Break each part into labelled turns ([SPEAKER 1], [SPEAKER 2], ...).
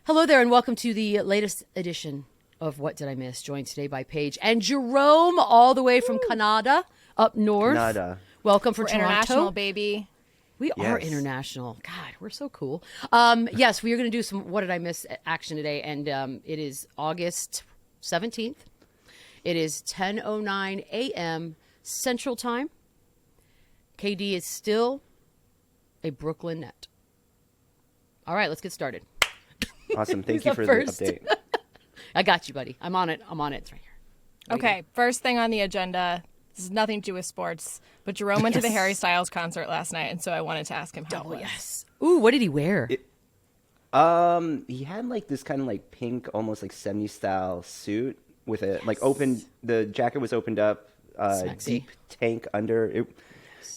[SPEAKER 1] Hello there, and welcome to the latest edition of What Did I Miss? Joined today by Paige and Jerome, all the way from Canada, up north.
[SPEAKER 2] Canada.
[SPEAKER 1] Welcome for
[SPEAKER 3] We're
[SPEAKER 1] Toronto.
[SPEAKER 3] international, baby.
[SPEAKER 1] We are international. God, we're so cool. Yes, we are going to do some What Did I Miss action today, and it is August 17th. It is 10:09 a.m. Central Time. KD is still a Brooklyn Net. All right, let's get started.
[SPEAKER 2] Awesome. Thank you for the update.
[SPEAKER 1] I got you, buddy. I'm on it. It's right here.
[SPEAKER 3] Okay, first thing on the agenda. This has nothing to do with sports, but Jerome went to the Harry Styles concert last night, and so I wanted to ask him how it was.
[SPEAKER 1] Yes. Ooh, what did he wear?
[SPEAKER 2] He had like this kind of like pink, almost like 70s style suit with a like open. The jacket was opened up, deep tank under. It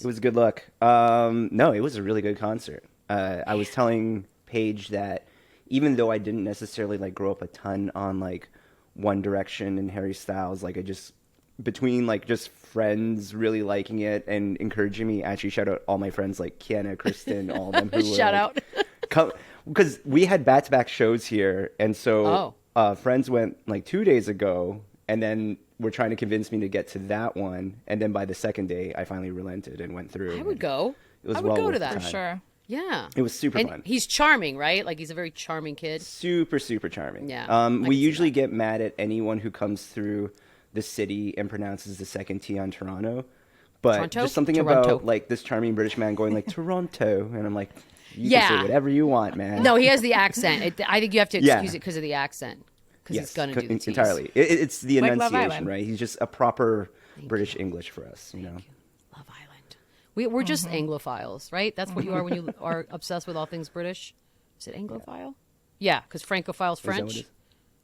[SPEAKER 2] was a good look. No, it was a really good concert. I was telling Paige that even though I didn't necessarily like grow up a ton on like One Direction and Harry Styles, like I just between like just friends really liking it and encouraging me. Actually, shout out all my friends like Kiana, Kristen, all of them. Who
[SPEAKER 1] Shout out.
[SPEAKER 2] Because we had back-to-back shows here, and so friends went like 2 days ago, and then were trying to convince me to get to that one, and then by the second day, I finally relented and went through.
[SPEAKER 1] I would go.
[SPEAKER 2] It was
[SPEAKER 1] I would go to that
[SPEAKER 3] For sure.
[SPEAKER 1] Yeah.
[SPEAKER 2] It was super fun.
[SPEAKER 1] He's charming, right? Like he's a very charming kid.
[SPEAKER 2] Super, super charming.
[SPEAKER 1] Yeah.
[SPEAKER 2] We usually get mad at anyone who comes through the city and pronounces the second T on Toronto. But
[SPEAKER 1] Toronto?
[SPEAKER 2] just something
[SPEAKER 1] Toronto.
[SPEAKER 2] about like this charming British man going like Toronto, and I'm like, you can say whatever you want, man.
[SPEAKER 1] No, he has the accent. I think you have to excuse it because of the accent. Because he's going to do the T's.
[SPEAKER 2] Entirely. It's the
[SPEAKER 3] Like Love
[SPEAKER 2] enunciation,
[SPEAKER 3] Island.
[SPEAKER 2] right? He's just a proper British English for us, you know.
[SPEAKER 1] Love Island. We're just Anglophiles, right? That's what you are when you are obsessed with all things British. Is it Anglophile? Yeah, because Francophile's French.
[SPEAKER 2] what it is?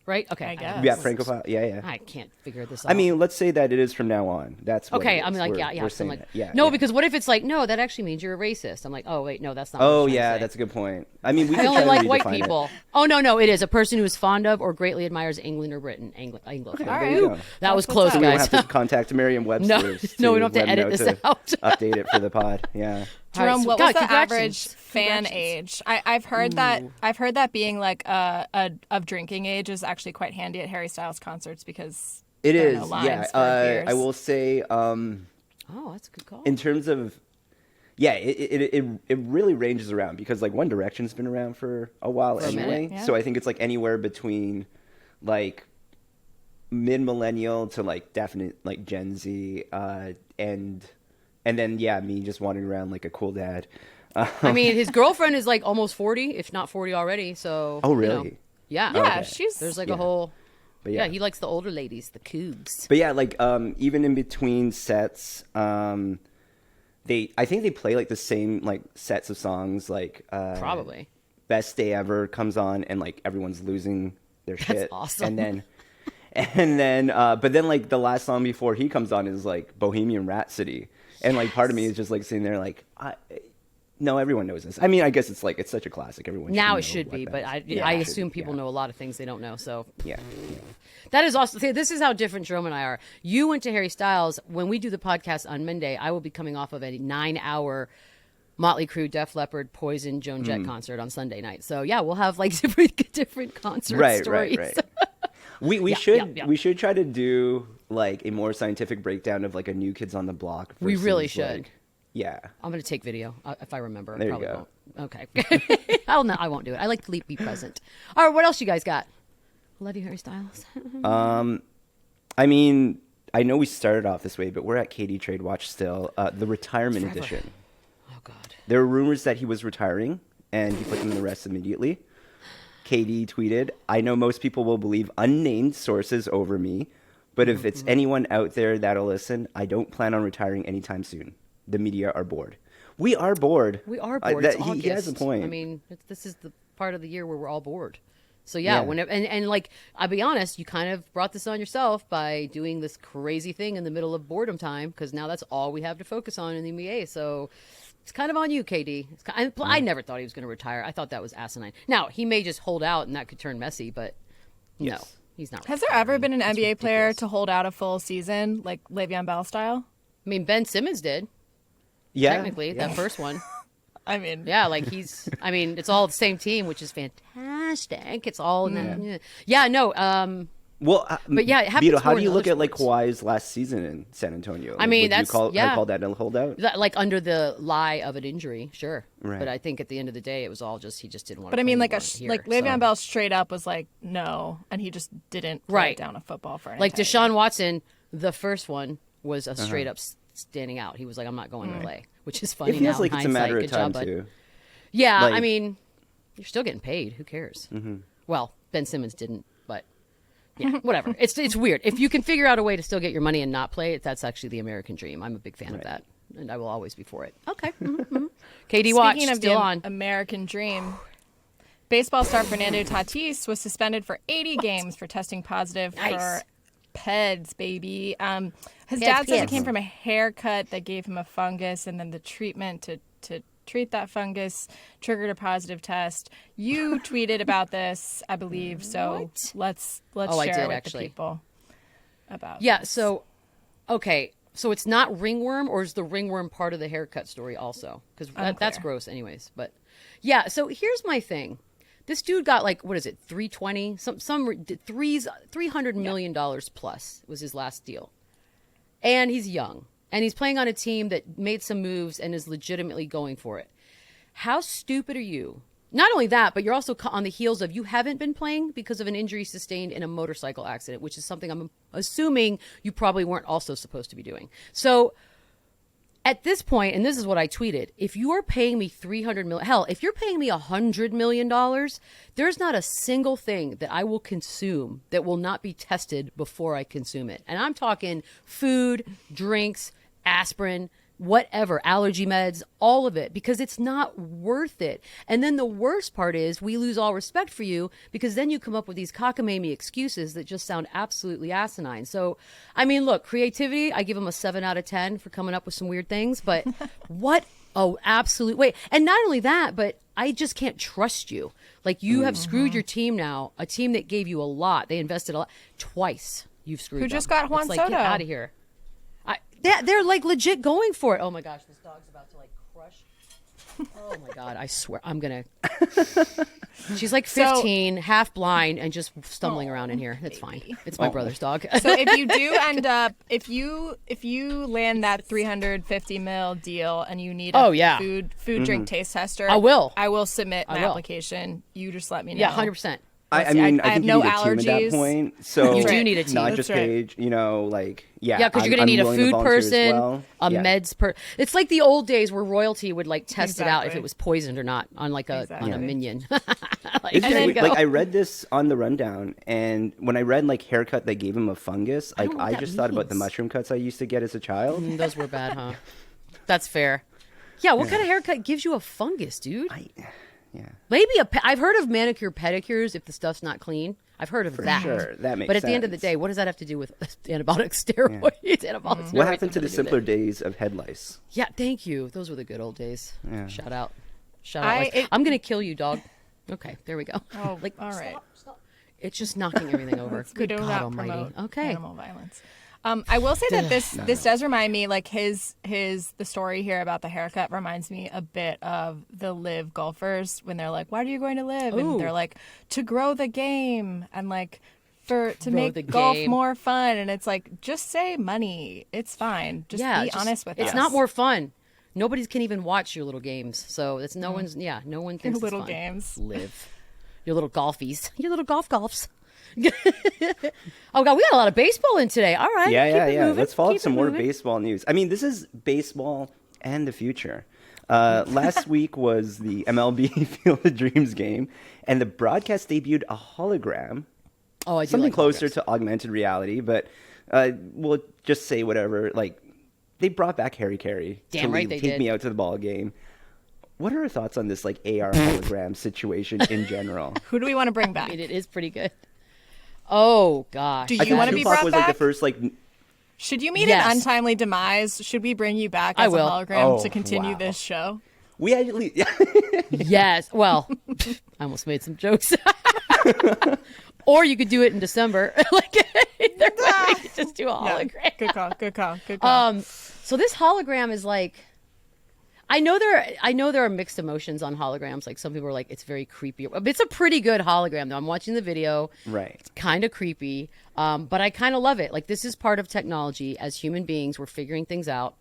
[SPEAKER 1] Right? Okay.
[SPEAKER 3] I guess.
[SPEAKER 2] Yeah, Francophile. Yeah.
[SPEAKER 1] I can't figure this out.
[SPEAKER 2] I mean, let's say that it is from now on. That's what
[SPEAKER 1] okay,
[SPEAKER 2] it is.
[SPEAKER 1] I'm like,
[SPEAKER 2] We're
[SPEAKER 1] yeah. So I'm
[SPEAKER 2] saying
[SPEAKER 1] like,
[SPEAKER 2] it. Yeah.
[SPEAKER 1] no,
[SPEAKER 2] yeah.
[SPEAKER 1] because what if it's like, no, that actually means you're a racist. I'm like, oh, wait, no, that's not what
[SPEAKER 2] Oh,
[SPEAKER 1] I'm trying to
[SPEAKER 2] yeah,
[SPEAKER 1] say.
[SPEAKER 2] that's a good point. I mean, we
[SPEAKER 1] I
[SPEAKER 2] could
[SPEAKER 1] only
[SPEAKER 2] try to
[SPEAKER 1] like white
[SPEAKER 2] redefine it.
[SPEAKER 1] people. Oh, no, it is a person who is fond of or greatly admires England or Britain. Anglophile.
[SPEAKER 2] Okay,
[SPEAKER 3] All
[SPEAKER 2] there
[SPEAKER 3] right.
[SPEAKER 2] you go.
[SPEAKER 1] That was
[SPEAKER 3] That's
[SPEAKER 1] close,
[SPEAKER 3] what's up.
[SPEAKER 2] We don't
[SPEAKER 1] guys.
[SPEAKER 2] have to contact Merriam-Webster.
[SPEAKER 1] No, we don't have to
[SPEAKER 2] let them
[SPEAKER 1] edit
[SPEAKER 2] know
[SPEAKER 1] this
[SPEAKER 2] to
[SPEAKER 1] out.
[SPEAKER 2] Update it for the pod. Yeah.
[SPEAKER 3] Jerome,
[SPEAKER 1] All right, so-
[SPEAKER 3] what
[SPEAKER 1] God,
[SPEAKER 3] was the
[SPEAKER 1] congratulations.
[SPEAKER 3] average fan age? I've heard that being like of drinking age is actually quite handy at Harry Styles concerts because
[SPEAKER 2] It
[SPEAKER 3] there are
[SPEAKER 2] is.
[SPEAKER 3] no lines
[SPEAKER 2] Yeah.
[SPEAKER 3] for beers.
[SPEAKER 2] I will say,
[SPEAKER 1] Oh, that's a good call.
[SPEAKER 2] in terms of, yeah, it really ranges around because like One Direction's been around for a while
[SPEAKER 1] For a
[SPEAKER 2] anyway.
[SPEAKER 1] minute,
[SPEAKER 3] yeah.
[SPEAKER 2] So I think it's like anywhere between like mid-millennial to like definite like Gen Z, and then me just wandering around like a cool dad.
[SPEAKER 1] I mean, his girlfriend is like almost 40, if not 40 already. So.
[SPEAKER 2] Oh,
[SPEAKER 1] you
[SPEAKER 2] really?
[SPEAKER 1] know, yeah.
[SPEAKER 3] Yeah,
[SPEAKER 2] Okay.
[SPEAKER 3] she's
[SPEAKER 1] There's like
[SPEAKER 2] Yeah.
[SPEAKER 1] a whole.
[SPEAKER 2] But
[SPEAKER 1] Yeah, he likes the older ladies, the cougs.
[SPEAKER 2] But yeah, like even in between sets, I think they play like the same like sets of songs. Like
[SPEAKER 1] Probably.
[SPEAKER 2] Best Day Ever comes on, and like everyone's losing their shit.
[SPEAKER 1] awesome.
[SPEAKER 2] And then, but then like the last song before he comes on is like Bohemian Rhapsody, and like part of me is just like sitting there like, no, everyone knows this. I mean, I guess it's like it's such a classic. Everyone
[SPEAKER 1] Now it
[SPEAKER 2] know
[SPEAKER 1] should
[SPEAKER 2] what
[SPEAKER 1] be,
[SPEAKER 2] that
[SPEAKER 1] but
[SPEAKER 2] is.
[SPEAKER 1] I
[SPEAKER 2] It should
[SPEAKER 1] assume
[SPEAKER 2] be,
[SPEAKER 1] people
[SPEAKER 2] yeah.
[SPEAKER 1] know a lot of things they don't know. So
[SPEAKER 2] Yeah.
[SPEAKER 1] that is also. See, this is how different Jerome and I are. You went to Harry Styles. When we do the podcast on Monday, I will be coming off of a 9-hour Motley Crue, Def Leppard, Poison, Joan Jett concert on Sunday night. So yeah, we'll have like different concert stories.
[SPEAKER 2] Right. We should try to do like a more scientific breakdown of like a New Kids on the Block.
[SPEAKER 1] We really
[SPEAKER 2] versus,
[SPEAKER 1] should.
[SPEAKER 2] like, yeah.
[SPEAKER 1] I'm going to take video if I remember.
[SPEAKER 2] There you
[SPEAKER 1] Probably
[SPEAKER 2] go.
[SPEAKER 1] won't. Okay. I won't do it. I like to be present. All right. What else you guys got? Love you, Harry Styles.
[SPEAKER 2] I mean, I know we started off this way, but we're at Katie Trade Watch still. The retirement
[SPEAKER 1] Forever.
[SPEAKER 2] edition.
[SPEAKER 1] Oh God.
[SPEAKER 2] There were rumors that he was retiring, and he put them in the rest immediately. Katie tweeted, "I know most people will believe unnamed sources over me, but if it's anyone out there that'll listen, I don't plan on retiring anytime soon. The media are bored." We are bored.
[SPEAKER 1] We are bored. It's
[SPEAKER 2] He has a
[SPEAKER 1] August.
[SPEAKER 2] point.
[SPEAKER 1] I mean, this is the part of the year where we're all bored. So yeah, whenever and like I'll be honest, you kind of brought this on yourself by doing this crazy thing in the middle of boredom time because now that's all we have to focus on in the NBA. So it's kind of on you, KD. I never thought he was going to retire. I thought that was asinine. Now he may just hold out and that could turn messy, but no, he's not.
[SPEAKER 3] Has there ever been an NBA player to hold out a full season like Le'Veon Bell style?
[SPEAKER 1] I mean, Ben Simmons did.
[SPEAKER 2] Yeah,
[SPEAKER 1] Technically, that first one.
[SPEAKER 3] I mean,
[SPEAKER 1] yeah, like it's all the same team, which is fantastic. It's all in that. Yeah, no.
[SPEAKER 2] Well,
[SPEAKER 1] but yeah, it happens
[SPEAKER 2] Beadle, how
[SPEAKER 1] more
[SPEAKER 2] do
[SPEAKER 1] in
[SPEAKER 2] you
[SPEAKER 1] other
[SPEAKER 2] look at like
[SPEAKER 1] sports.
[SPEAKER 2] Kawhi's last season in San Antonio?
[SPEAKER 1] I mean,
[SPEAKER 2] would
[SPEAKER 1] that's
[SPEAKER 2] you call that a holdout?
[SPEAKER 1] Like under the lie of an injury, sure.
[SPEAKER 2] Right.
[SPEAKER 1] But I think at the end of the day, it was all just he just didn't want.
[SPEAKER 3] but
[SPEAKER 1] to
[SPEAKER 3] I mean,
[SPEAKER 1] play
[SPEAKER 3] like Le'Veon Bell straight up was like no, and he just didn't play down a football for an
[SPEAKER 1] like
[SPEAKER 3] entire
[SPEAKER 1] Deshaun
[SPEAKER 3] game.
[SPEAKER 1] Watson. The first one was a straight up standing out. He was like, I'm not going to play, which is funny.
[SPEAKER 2] It feels
[SPEAKER 1] now,
[SPEAKER 2] like
[SPEAKER 1] in
[SPEAKER 2] it's a matter
[SPEAKER 1] hindsight.
[SPEAKER 2] of
[SPEAKER 1] Good
[SPEAKER 2] time
[SPEAKER 1] job, bud.
[SPEAKER 2] too.
[SPEAKER 1] Yeah,
[SPEAKER 2] Like-
[SPEAKER 1] I mean, you're still getting paid. Who cares? Well, Ben Simmons didn't, but yeah, whatever. It's weird. If you can figure out a way to still get your money and not play, that's actually the American dream. I'm a big fan of that, and I will always be for it. Okay. KD Watch
[SPEAKER 3] Speaking of
[SPEAKER 1] still
[SPEAKER 3] the
[SPEAKER 1] on.
[SPEAKER 3] American dream, baseball star Fernando Tatis was suspended for 80 games for testing positive for PEDs, baby. His dad says it came from a haircut that gave him a fungus, and then the treatment to treat that fungus triggered a positive test. You tweeted about this, I believe. So let's
[SPEAKER 1] I
[SPEAKER 3] share
[SPEAKER 1] did,
[SPEAKER 3] with
[SPEAKER 1] actually.
[SPEAKER 3] the people about.
[SPEAKER 1] Yeah.
[SPEAKER 3] this.
[SPEAKER 1] So, okay. So it's not ringworm, or is the ringworm part of the haircut story also? Because that's gross, anyways. But yeah. So here's my thing. This dude got like, what is it, 320? $300 million plus was his last deal. And he's young. And he's playing on a team that made some moves and is legitimately going for it. How stupid are you? Not only that, but you're also on the heels of you haven't been playing because of an injury sustained in a motorcycle accident, which is something I'm assuming you probably weren't also supposed to be doing. So at this point, and this is what I tweeted, if you are paying me $300 million, hell, if you're paying me $100 million, there's not a single thing that I will consume that will not be tested before I consume it. And I'm talking food, drinks, aspirin, whatever, allergy meds, all of it, because it's not worth it. And then the worst part is we lose all respect for you because then you come up with these cockamamie excuses that just sound absolutely asinine. So, I mean, look, creativity, I give them a 7 out of 10 for coming up with some weird things, but what? Oh, absolute. Wait. And not only that, but I just can't trust you. Like you have screwed your team now, a team that gave you a lot. They invested a lot. Twice you've screwed
[SPEAKER 3] Who
[SPEAKER 1] them.
[SPEAKER 3] just got Juan
[SPEAKER 1] It's like,
[SPEAKER 3] Soto?
[SPEAKER 1] Get out of here. They're like legit going for it. Oh my gosh, this dog's about to like crush. Oh my God, I swear I'm gonna. She's like 15, half blind, and just stumbling around in here. It's fine. It's my brother's dog.
[SPEAKER 3] So if you do end up, if you land that 350 mil deal and you need a food drink taste tester,
[SPEAKER 1] I will
[SPEAKER 3] submit my application. You just let me know.
[SPEAKER 1] Yeah, 100%.
[SPEAKER 2] I mean, I
[SPEAKER 3] have
[SPEAKER 2] think
[SPEAKER 3] no
[SPEAKER 2] you need a team at that
[SPEAKER 3] allergies.
[SPEAKER 2] point. So
[SPEAKER 1] You do need a team.
[SPEAKER 2] not
[SPEAKER 3] That's
[SPEAKER 2] just
[SPEAKER 3] right.
[SPEAKER 2] Paige. You know, like
[SPEAKER 1] Yeah, because you're
[SPEAKER 2] I'm
[SPEAKER 1] going to need a
[SPEAKER 2] willing to
[SPEAKER 1] food
[SPEAKER 2] volunteer as
[SPEAKER 1] person,
[SPEAKER 2] well.
[SPEAKER 1] a
[SPEAKER 2] Yeah.
[SPEAKER 1] meds person. It's like the old days where royalty would like test it out if
[SPEAKER 3] Exactly.
[SPEAKER 1] it was poisoned or not on like a on a minion. Like,
[SPEAKER 2] It's
[SPEAKER 1] there
[SPEAKER 2] just
[SPEAKER 1] you
[SPEAKER 2] weird.
[SPEAKER 1] go.
[SPEAKER 2] Like I read this on the rundown, and when I read like haircut, they gave him a fungus. Like
[SPEAKER 1] don't know
[SPEAKER 2] I
[SPEAKER 1] what
[SPEAKER 2] just
[SPEAKER 1] that
[SPEAKER 2] thought about the
[SPEAKER 1] means.
[SPEAKER 2] mushroom cuts I used to get as a child.
[SPEAKER 1] Those were bad, huh? That's fair. Yeah, what kind of haircut gives you a fungus, dude?
[SPEAKER 2] Yeah,
[SPEAKER 1] Maybe I've heard of manicure pedicures if the stuff's not clean. I've heard of that.
[SPEAKER 2] sure. That makes
[SPEAKER 1] But at the end of the
[SPEAKER 2] sense.
[SPEAKER 1] day, what does that have to do with antibiotic steroids? Anabolic
[SPEAKER 2] What
[SPEAKER 1] steroids
[SPEAKER 2] happened to the
[SPEAKER 1] have nothing do with
[SPEAKER 2] simpler
[SPEAKER 1] it.
[SPEAKER 2] days of head lice?
[SPEAKER 1] Yeah, thank you. Those were the good old days.
[SPEAKER 2] Yeah.
[SPEAKER 1] Shout out. I'm gonna kill you, dog. Okay, there we go.
[SPEAKER 3] Oh, all right.
[SPEAKER 1] Stop. It's just knocking everything over.
[SPEAKER 3] We
[SPEAKER 1] Good
[SPEAKER 3] do
[SPEAKER 1] God
[SPEAKER 3] not
[SPEAKER 1] Almighty.
[SPEAKER 3] promote
[SPEAKER 1] Okay.
[SPEAKER 3] animal violence. I will say that this does remind me, like the story here about the haircut reminds me a bit of the live golfers when they're like, "Why are you going to live?"
[SPEAKER 1] Ooh.
[SPEAKER 3] And they're like, "To grow the game and like to
[SPEAKER 1] Grow
[SPEAKER 3] make
[SPEAKER 1] the
[SPEAKER 3] golf
[SPEAKER 1] game.
[SPEAKER 3] more fun." And it's like, just say money. It's fine. Just be honest with us.
[SPEAKER 1] It's not more fun. Nobody can even watch your little games. So it's no one thinks it's
[SPEAKER 3] little
[SPEAKER 1] fun.
[SPEAKER 3] games.
[SPEAKER 1] Live. Your little golfies. Your little golfs. Oh God, we got a lot of baseball in today. All right.
[SPEAKER 2] Yeah,
[SPEAKER 1] keep
[SPEAKER 2] yeah,
[SPEAKER 1] it
[SPEAKER 2] yeah.
[SPEAKER 1] moving,
[SPEAKER 2] Let's follow up
[SPEAKER 1] keep
[SPEAKER 2] some
[SPEAKER 1] it
[SPEAKER 2] more
[SPEAKER 1] moving.
[SPEAKER 2] baseball news. I mean, this is baseball and the future. Last week was the MLB Field of Dreams game, and the broadcast debuted a hologram.
[SPEAKER 1] Oh, I do
[SPEAKER 2] Something
[SPEAKER 1] like
[SPEAKER 2] closer
[SPEAKER 1] holograms.
[SPEAKER 2] to augmented reality, but we'll just say whatever. Like, they brought back Harry Carey
[SPEAKER 1] Damn
[SPEAKER 2] to
[SPEAKER 1] right they
[SPEAKER 2] take
[SPEAKER 1] did.
[SPEAKER 2] me out to the ball game. What are your thoughts on this like AR hologram situation in general?
[SPEAKER 3] Who do we want to bring back?
[SPEAKER 1] I mean, it is pretty good. Oh gosh.
[SPEAKER 3] Do
[SPEAKER 2] I
[SPEAKER 3] you
[SPEAKER 2] think
[SPEAKER 3] want to be
[SPEAKER 2] Tupac
[SPEAKER 3] brought
[SPEAKER 2] was
[SPEAKER 3] back?
[SPEAKER 2] like the first like.
[SPEAKER 3] Should you meet
[SPEAKER 1] Yes.
[SPEAKER 3] an untimely demise? Should we bring you back
[SPEAKER 1] I
[SPEAKER 3] as a
[SPEAKER 1] will.
[SPEAKER 3] hologram
[SPEAKER 2] Oh,
[SPEAKER 3] to continue
[SPEAKER 2] wow.
[SPEAKER 3] this show?
[SPEAKER 2] We actually,
[SPEAKER 1] Yes. Well, I almost made some jokes. Or you could do it in December. Like either way, we could just do a hologram.
[SPEAKER 3] Good call. Good call. Good call.
[SPEAKER 1] So this hologram is like, I know there are mixed emotions on holograms. Like some people are like, it's very creepy. It's a pretty good hologram though. I'm watching the video.
[SPEAKER 2] Right.
[SPEAKER 1] It's kind of creepy. But I kind of love it. Like this is part of technology. As human beings, we're figuring things out.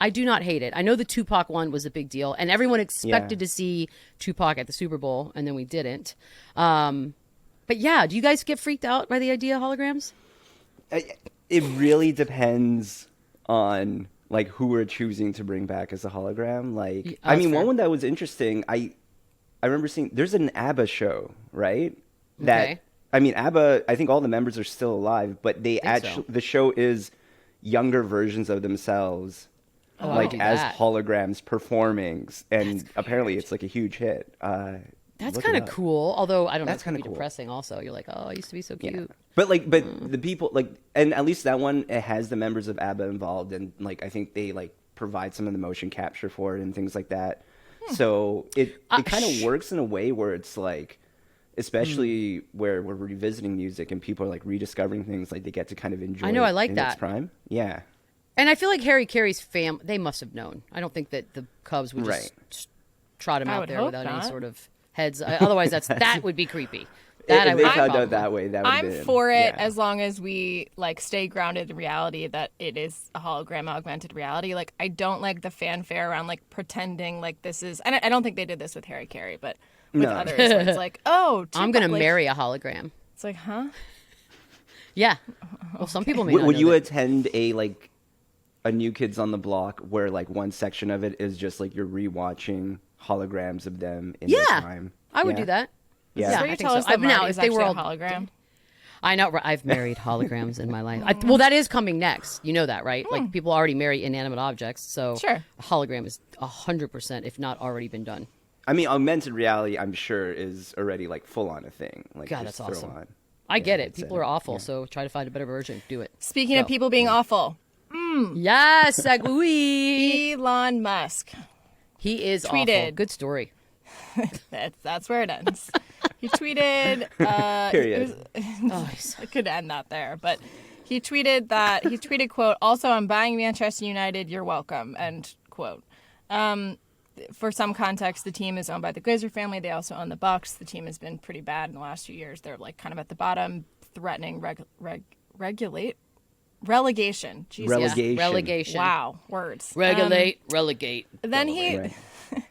[SPEAKER 1] I do not hate it. I know the Tupac one was a big deal, and everyone expected to see Tupac at the Super Bowl, and then we didn't. But yeah, do you guys get freaked out by the idea of holograms?
[SPEAKER 2] It really depends on like who we're choosing to bring back as a hologram. Like, I mean,
[SPEAKER 1] fair.
[SPEAKER 2] one that was interesting. I remember seeing there's an ABBA show, right? That
[SPEAKER 1] Okay.
[SPEAKER 2] I mean, ABBA. I think all the members are still alive, but they actually the show is younger versions of themselves. Like as holograms performing, and apparently it's like a huge hit.
[SPEAKER 1] That's kind of cool. Although I don't know,
[SPEAKER 2] That's
[SPEAKER 1] it's kind
[SPEAKER 2] kinda
[SPEAKER 1] of
[SPEAKER 2] cool.
[SPEAKER 1] depressing. Also, you're like, oh, I used to be so cute.
[SPEAKER 2] Yeah. But the people like, and at least that one it has the members of ABBA involved, and like I think they like provide some of the motion capture for it and things like that. So it kind of works in a way where it's like, especially where we're revisiting music and people are like rediscovering things, like they get to kind of enjoy.
[SPEAKER 1] I know, I
[SPEAKER 2] it
[SPEAKER 1] like
[SPEAKER 2] in
[SPEAKER 1] that.
[SPEAKER 2] its prime. Yeah.
[SPEAKER 1] And I feel like Harry Carey's they must have known. I don't think that the Cubs would just trot him
[SPEAKER 3] I
[SPEAKER 1] out
[SPEAKER 3] would
[SPEAKER 1] there
[SPEAKER 3] hope
[SPEAKER 1] without any
[SPEAKER 3] not.
[SPEAKER 1] sort of heads. That would be creepy. That I
[SPEAKER 2] If
[SPEAKER 1] would
[SPEAKER 2] they
[SPEAKER 1] have a
[SPEAKER 2] found
[SPEAKER 1] problem
[SPEAKER 2] out that
[SPEAKER 1] with.
[SPEAKER 2] way, that would have
[SPEAKER 3] I'm
[SPEAKER 2] been.
[SPEAKER 3] for it
[SPEAKER 2] yeah.
[SPEAKER 3] as long as we like stay grounded in reality that it is a hologram augmented reality. Like I don't like the fanfare around like pretending like this is, and I don't think they did this with Harry Carey, but with others, where it's like, oh,
[SPEAKER 1] I'm gonna
[SPEAKER 3] like,
[SPEAKER 1] marry a hologram.
[SPEAKER 3] It's like, huh?
[SPEAKER 1] Yeah. Well, some people may
[SPEAKER 2] Would,
[SPEAKER 1] not
[SPEAKER 2] would
[SPEAKER 1] know
[SPEAKER 2] you
[SPEAKER 1] that.
[SPEAKER 2] attend a New Kids on the Block where like one section of it is just like you're rewatching holograms of them in their time?
[SPEAKER 1] I would do that.
[SPEAKER 2] Yeah.
[SPEAKER 3] Is this
[SPEAKER 1] I
[SPEAKER 3] where you
[SPEAKER 1] think
[SPEAKER 3] tell
[SPEAKER 1] so.
[SPEAKER 3] us that
[SPEAKER 1] Now,
[SPEAKER 3] Marty's
[SPEAKER 1] if they were
[SPEAKER 3] actually
[SPEAKER 1] all
[SPEAKER 3] a hologram?
[SPEAKER 1] I know. I've married holograms in my life. Well, that is coming next. You know that, right? Like people already marry inanimate objects, so
[SPEAKER 3] Sure.
[SPEAKER 1] a hologram is 100%, if not already been done.
[SPEAKER 2] I mean, augmented reality, I'm sure, is already like full on a thing. Like,
[SPEAKER 1] God,
[SPEAKER 2] just
[SPEAKER 1] that's
[SPEAKER 2] throw
[SPEAKER 1] awesome.
[SPEAKER 2] on.
[SPEAKER 1] I get it.
[SPEAKER 2] headset.
[SPEAKER 1] People are awful, so try to find a better version. Do it.
[SPEAKER 3] Speaking of
[SPEAKER 1] Go.
[SPEAKER 3] people being awful,
[SPEAKER 1] Yes, segue.
[SPEAKER 3] Elon Musk.
[SPEAKER 1] He is
[SPEAKER 3] Tweeted.
[SPEAKER 1] awful. Good story.
[SPEAKER 3] That's where it ends. He tweeted.
[SPEAKER 2] Period.
[SPEAKER 3] I could end that there, but he tweeted quote, also I'm buying Manchester United, you're welcome, end quote. For some context, the team is owned by the Glazer family. They also own the Bucks. The team has been pretty bad in the last few years. They're like kind of at the bottom, threatening relegation. Jesus.
[SPEAKER 2] Relegation.
[SPEAKER 1] Relegation.
[SPEAKER 3] Wow, words.
[SPEAKER 1] Relegate.
[SPEAKER 3] Then he
[SPEAKER 2] Right.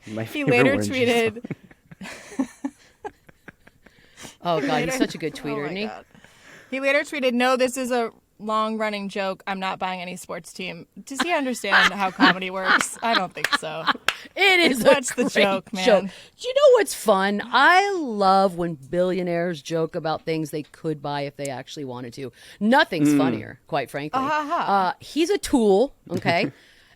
[SPEAKER 2] My
[SPEAKER 3] he
[SPEAKER 2] favorite
[SPEAKER 3] later
[SPEAKER 2] word just-
[SPEAKER 3] tweeted.
[SPEAKER 1] Oh God, he's such a good tweeter,
[SPEAKER 3] Oh my
[SPEAKER 1] isn't he?
[SPEAKER 3] God. He later tweeted, "No, this is a long-running joke. I'm not buying any sports team." Does he understand how comedy works? I don't think so.
[SPEAKER 1] It is.
[SPEAKER 3] What's
[SPEAKER 1] a
[SPEAKER 3] the
[SPEAKER 1] great
[SPEAKER 3] joke, man?
[SPEAKER 1] joke. Do you know what's fun? I love when billionaires joke about things they could buy if they actually wanted to. Nothing's funnier, quite frankly. He's a tool, okay?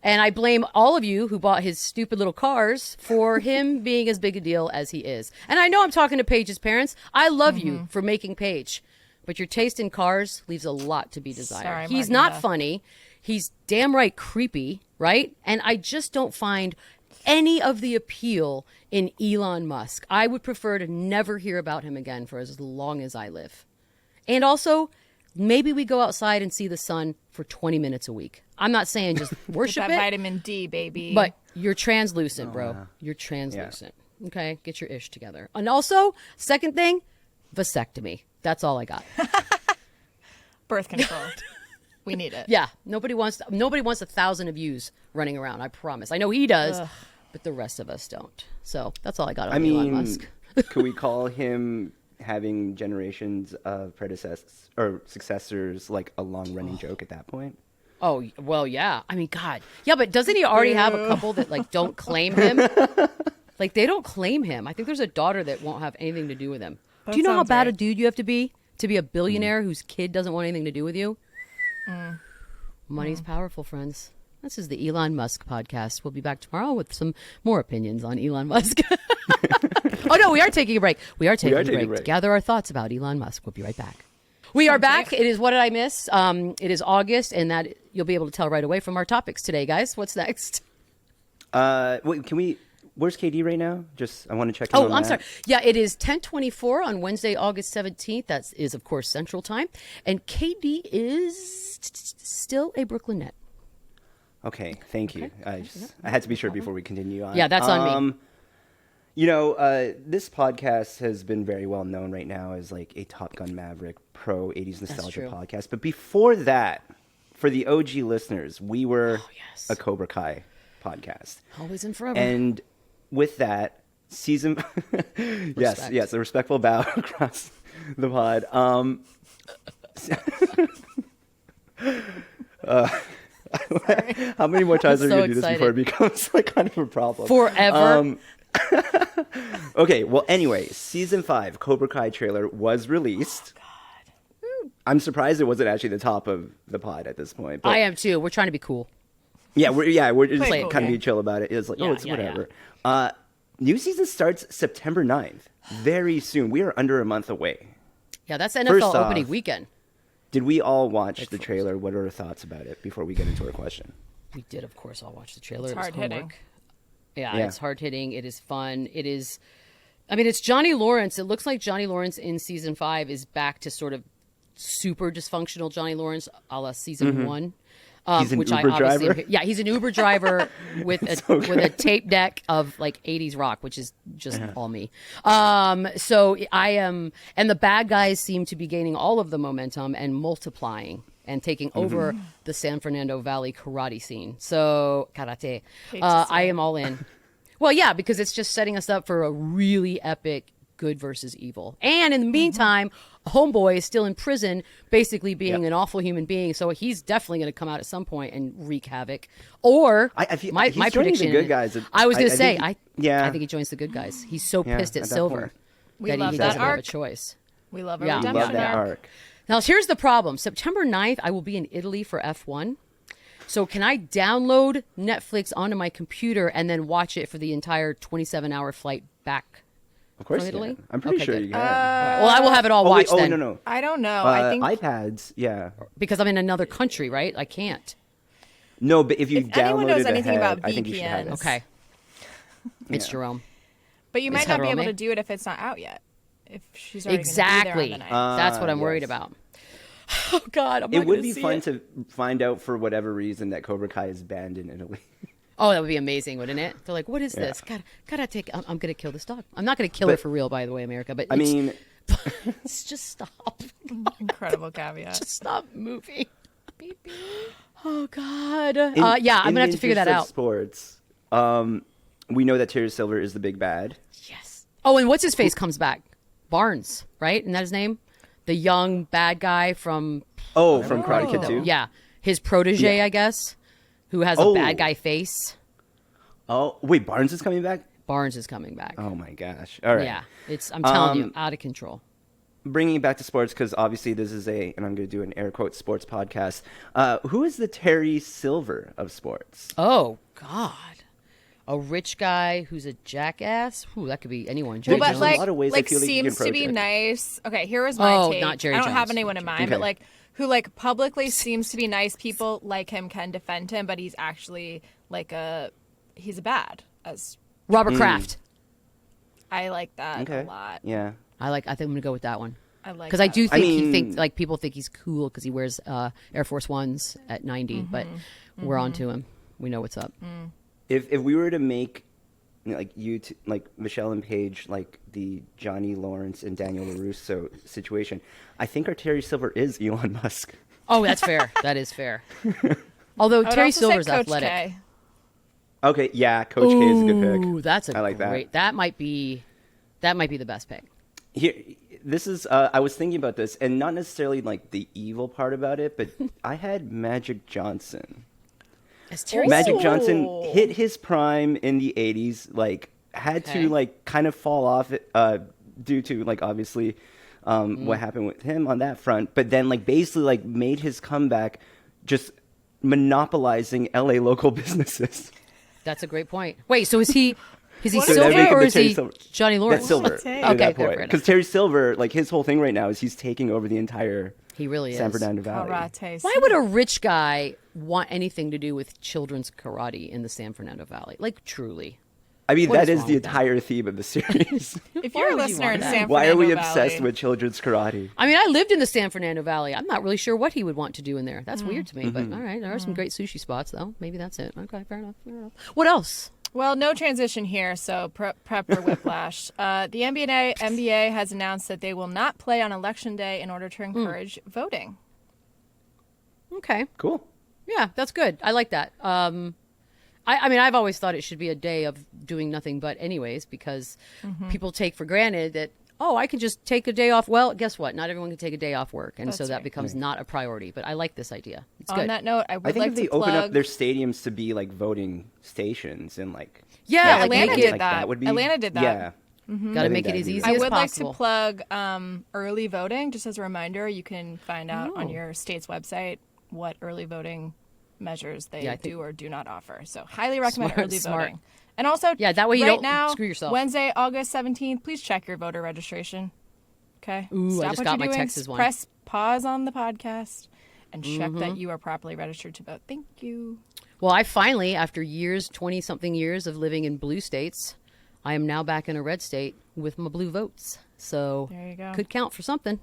[SPEAKER 1] And I blame all of you who bought his stupid little cars for him being as big a deal as he is. And I know I'm talking to Paige's parents. I love you for making Paige. But your taste in cars leaves a lot to be desired.
[SPEAKER 3] Sorry,
[SPEAKER 1] He's
[SPEAKER 3] Martinda.
[SPEAKER 1] not funny. He's damn right creepy, right? And I just don't find any of the appeal in Elon Musk. I would prefer to never hear about him again for as long as I live. And also, maybe we go outside and see the sun for 20 minutes a week. I'm not saying just worship
[SPEAKER 3] That
[SPEAKER 1] it,
[SPEAKER 3] vitamin D, baby.
[SPEAKER 1] but you're translucent, bro. You're translucent. Okay? Get your ish together. And also, second thing, vasectomy. That's all I got.
[SPEAKER 3] birth control. We need it.
[SPEAKER 1] Yeah, nobody wants 1,000 of yous running around. I promise. I know he does, but the rest of us don't. So that's all I got on
[SPEAKER 2] I
[SPEAKER 1] Elon
[SPEAKER 2] mean,
[SPEAKER 1] Musk.
[SPEAKER 2] could we call him having generations of predecessors or successors like a long-running joke at that point?
[SPEAKER 1] Oh well, yeah. I mean, God, yeah. But doesn't he already have a couple that like don't claim him? Like they don't claim him. I think there's a daughter that won't have anything to do with him. Do you know how
[SPEAKER 3] sounds
[SPEAKER 1] bad
[SPEAKER 3] right.
[SPEAKER 1] a dude you have to be a billionaire whose kid doesn't want anything to do with you? Money's powerful, friends. This is the Elon Musk podcast. We'll be back tomorrow with some more opinions on Elon Musk. Oh, no, we are taking a break. We are taking a break to gather our thoughts about Elon Musk. We'll be right back. We are back. It is What Did I Miss? It is August, and that you'll be able to tell right away from our topics today, guys. What's next?
[SPEAKER 2] Wait, can we... Where's KD right now? Just, I want to check in on
[SPEAKER 1] I'm
[SPEAKER 2] that.
[SPEAKER 1] sorry. Yeah, it is 10:24 on Wednesday, August 17th. That is, of course, Central Time. And KD is still a Brooklyn Net.
[SPEAKER 2] Okay, thank you. I had to be sure before we continue on.
[SPEAKER 1] Yeah, that's on me.
[SPEAKER 2] You know, this podcast has been very well known right now as like a Top Gun Maverick pro 80s nostalgia podcast. But before that, for the OG listeners, we were a Cobra Kai podcast.
[SPEAKER 1] Always and forever.
[SPEAKER 2] And with that, season... yes, a respectful bow across the pod. How many more times are we going to do this before it becomes like kind of a problem?
[SPEAKER 1] Forever.
[SPEAKER 2] Okay, well, anyway, season 5 Cobra Kai trailer was released. Oh, God. I'm surprised it wasn't actually the top of the pod at this point. But
[SPEAKER 1] I am too. We're trying to be cool.
[SPEAKER 2] Yeah, we're just kind of be chill about it. It's like, it's whatever. Yeah. New season starts September 9th. Very soon. We are under a month away.
[SPEAKER 1] Yeah, that's NFL opening weekend.
[SPEAKER 2] Did we all watch the trailer? What are our thoughts about it before we get into our question?
[SPEAKER 1] We did, of course, all watch the trailer.
[SPEAKER 3] It's hard hitting.
[SPEAKER 1] Yeah, it's hard hitting. It is fun. It is. I mean, it's Johnny Lawrence. It looks like Johnny Lawrence in season 5 is back to sort of super dysfunctional Johnny Lawrence, a la season 1.
[SPEAKER 2] He's an Uber driver.
[SPEAKER 1] He's an Uber driver with a tape deck of like 80s rock, which is just all me. So I am, and the bad guys seem to be gaining all of the momentum and multiplying and taking over the San Fernando Valley karate scene. So karate, I am all in. Well, yeah, because it's just setting us up for a really epic good versus evil. And in the meantime, Homeboy is still in prison, basically being an awful human being. So he's definitely going to come out at some point and wreak havoc. Or my prediction,
[SPEAKER 2] the good guys.
[SPEAKER 1] I was going to say, I think he joins the good guys. He's so pissed at Silver that he doesn't have a choice.
[SPEAKER 3] We love a redemption arc.
[SPEAKER 1] Now, here's the problem. September 9th, I will be in Italy for F1. So can I download Netflix onto my computer and then watch it for the entire 27-hour flight back?
[SPEAKER 2] Of course,
[SPEAKER 1] from Italy?
[SPEAKER 2] You can. I'm pretty sure you can.
[SPEAKER 1] Well, I will have it all watched then.
[SPEAKER 2] No.
[SPEAKER 3] I don't know. I think
[SPEAKER 2] iPads, yeah.
[SPEAKER 1] Because I'm in another country, right? I can't.
[SPEAKER 2] No, but if you
[SPEAKER 3] download anyone knows anything about
[SPEAKER 2] I think you should have it.
[SPEAKER 1] Okay. It's Jerome.
[SPEAKER 3] But you might not be able to do it if it's not out yet. If she's already
[SPEAKER 1] exactly.
[SPEAKER 3] Gonna be there on the night.
[SPEAKER 1] That's what I'm worried about. Oh God,
[SPEAKER 2] it would be fun to find out for whatever reason that Cobra Kai is banned in Italy.
[SPEAKER 1] Oh, that would be amazing, wouldn't it? They're like, what is this? Gotta take. I'm gonna kill this dog. I'm not gonna kill her for real, by the way, America. But
[SPEAKER 2] I mean,
[SPEAKER 1] just stop.
[SPEAKER 3] Incredible caveat.
[SPEAKER 1] Just stop moving. Beep, beep. Oh God. I'm gonna have to figure that out.
[SPEAKER 2] Sports. We know that Terry Silver is the big bad.
[SPEAKER 1] Yes. Oh, and what's his face comes back? Barnes, right? Isn't that his name? The young bad guy from
[SPEAKER 2] from Karate Kid 2?
[SPEAKER 1] Yeah. His protege, I guess, who has a bad guy face.
[SPEAKER 2] Oh, wait, Barnes is coming back?
[SPEAKER 1] Barnes is coming back.
[SPEAKER 2] Oh my gosh. All right.
[SPEAKER 1] Yeah. I'm telling you, out of control.
[SPEAKER 2] Bringing it back to sports, because obviously this is and I'm going to do an air quote sports podcast. Who is the Terry Silver of sports?
[SPEAKER 1] Oh, God. A rich guy who's a jackass? Ooh, that could be anyone.
[SPEAKER 3] Well, but
[SPEAKER 1] Jones.
[SPEAKER 3] like,
[SPEAKER 2] a lot of ways I feel like
[SPEAKER 3] seems to be nice. Okay, here is my take.
[SPEAKER 1] Not Jerry
[SPEAKER 3] I don't
[SPEAKER 1] Jones.
[SPEAKER 3] have anyone in mind,
[SPEAKER 2] Okay.
[SPEAKER 3] but like who like publicly seems to be nice. People like him can defend him, but he's actually like he's a bad. As
[SPEAKER 1] Robert Kraft.
[SPEAKER 3] I like that a lot.
[SPEAKER 2] Yeah.
[SPEAKER 1] I think I'm going to go with that one.
[SPEAKER 3] I like
[SPEAKER 1] because I do think
[SPEAKER 2] he
[SPEAKER 1] thinks like people think he's cool because he wears Air Force Ones at 90, but we're on to him. We know what's up.
[SPEAKER 2] If we were to make like like Michelle and Paige like the Johnny Lawrence and Daniel LaRusso situation, I think our Terry Silver is Elon Musk.
[SPEAKER 1] Oh, that's fair. That is fair. Although Terry Silver's athletic.
[SPEAKER 3] K.
[SPEAKER 2] Okay, yeah, Coach K is a good pick.
[SPEAKER 1] Ooh, that's
[SPEAKER 2] I like
[SPEAKER 1] great. That might be the best pick.
[SPEAKER 2] Here, this is. I was thinking about this, and not necessarily like the evil part about it, but I had Magic Johnson. Magic Johnson hit his prime in the 80s, like had to like kind of fall off due to like obviously what happened with him on that front, but then like basically like made his comeback just monopolizing LA local businesses.
[SPEAKER 1] That's a great point. Wait, so is he Silver or is he Johnny Lawrence?
[SPEAKER 2] That's Silver.
[SPEAKER 1] Okay,
[SPEAKER 2] because Terry Silver, like his whole thing right now is he's taking over the entire
[SPEAKER 1] he really
[SPEAKER 2] San
[SPEAKER 1] is.
[SPEAKER 2] Fernando Valley.
[SPEAKER 3] Karate.
[SPEAKER 1] Why would a rich guy want anything to do with children's karate in the San Fernando Valley? Like truly.
[SPEAKER 2] I mean,
[SPEAKER 1] What
[SPEAKER 2] that
[SPEAKER 1] is
[SPEAKER 2] is
[SPEAKER 1] wrong
[SPEAKER 2] the
[SPEAKER 1] with that?
[SPEAKER 2] entire theme of the series.
[SPEAKER 3] If you're a
[SPEAKER 1] would you
[SPEAKER 3] listener
[SPEAKER 1] want
[SPEAKER 3] in
[SPEAKER 1] that?
[SPEAKER 3] San
[SPEAKER 2] Why
[SPEAKER 3] Fernando
[SPEAKER 2] are we
[SPEAKER 3] Valley,
[SPEAKER 2] obsessed with children's karate?
[SPEAKER 1] I mean, I lived in the San Fernando Valley. I'm not really sure what he would want to do in there. That's weird to me, but all right. There are some great sushi spots, though. Maybe that's it. Okay, fair enough. What else?
[SPEAKER 3] Well, no transition here, so prep for whiplash. The NBA has announced that they will not play on Election Day in order to encourage voting.
[SPEAKER 1] Okay.
[SPEAKER 2] Cool.
[SPEAKER 1] Yeah, that's good. I like that. I mean, I've always thought it should be a day of doing nothing but anyways, because people take for granted that, oh, I can just take a day off. Well, guess what? Not everyone can take a day off work, and so that becomes not a priority. But I like this idea. It's
[SPEAKER 3] On
[SPEAKER 1] good.
[SPEAKER 3] that note, I
[SPEAKER 2] I
[SPEAKER 3] would
[SPEAKER 2] think
[SPEAKER 3] like
[SPEAKER 2] if they
[SPEAKER 3] to
[SPEAKER 2] open
[SPEAKER 3] plug...
[SPEAKER 2] up their stadiums to be like voting stations and like
[SPEAKER 1] Yeah, like
[SPEAKER 3] Atlanta
[SPEAKER 1] make
[SPEAKER 3] did
[SPEAKER 1] it,
[SPEAKER 2] like
[SPEAKER 3] that.
[SPEAKER 2] would be
[SPEAKER 3] Atlanta did that.
[SPEAKER 2] Yeah.
[SPEAKER 1] got to
[SPEAKER 2] I
[SPEAKER 1] make
[SPEAKER 2] think
[SPEAKER 1] it as
[SPEAKER 2] that'd be
[SPEAKER 1] easy
[SPEAKER 2] great.
[SPEAKER 3] I
[SPEAKER 1] as
[SPEAKER 3] would like
[SPEAKER 1] possible.
[SPEAKER 3] to plug early voting, just as a reminder. You can find out on your state's website what early voting measures they do or do not offer. So highly recommend early voting. And also,
[SPEAKER 1] Yeah, that way you
[SPEAKER 3] right
[SPEAKER 1] don't
[SPEAKER 3] now,
[SPEAKER 1] screw yourself.
[SPEAKER 3] Wednesday, August 17th, please check your voter registration. Okay?
[SPEAKER 1] Ooh, I
[SPEAKER 3] Stop
[SPEAKER 1] just
[SPEAKER 3] what
[SPEAKER 1] got
[SPEAKER 3] you're
[SPEAKER 1] my
[SPEAKER 3] doing,
[SPEAKER 1] Texas one.
[SPEAKER 3] press pause on the podcast, and check that you are properly registered to vote. Thank you.
[SPEAKER 1] Well, I finally, after years, 20-something years of living in blue states, I am now back in a red state with my blue votes. So
[SPEAKER 3] There you go.
[SPEAKER 1] could count for something.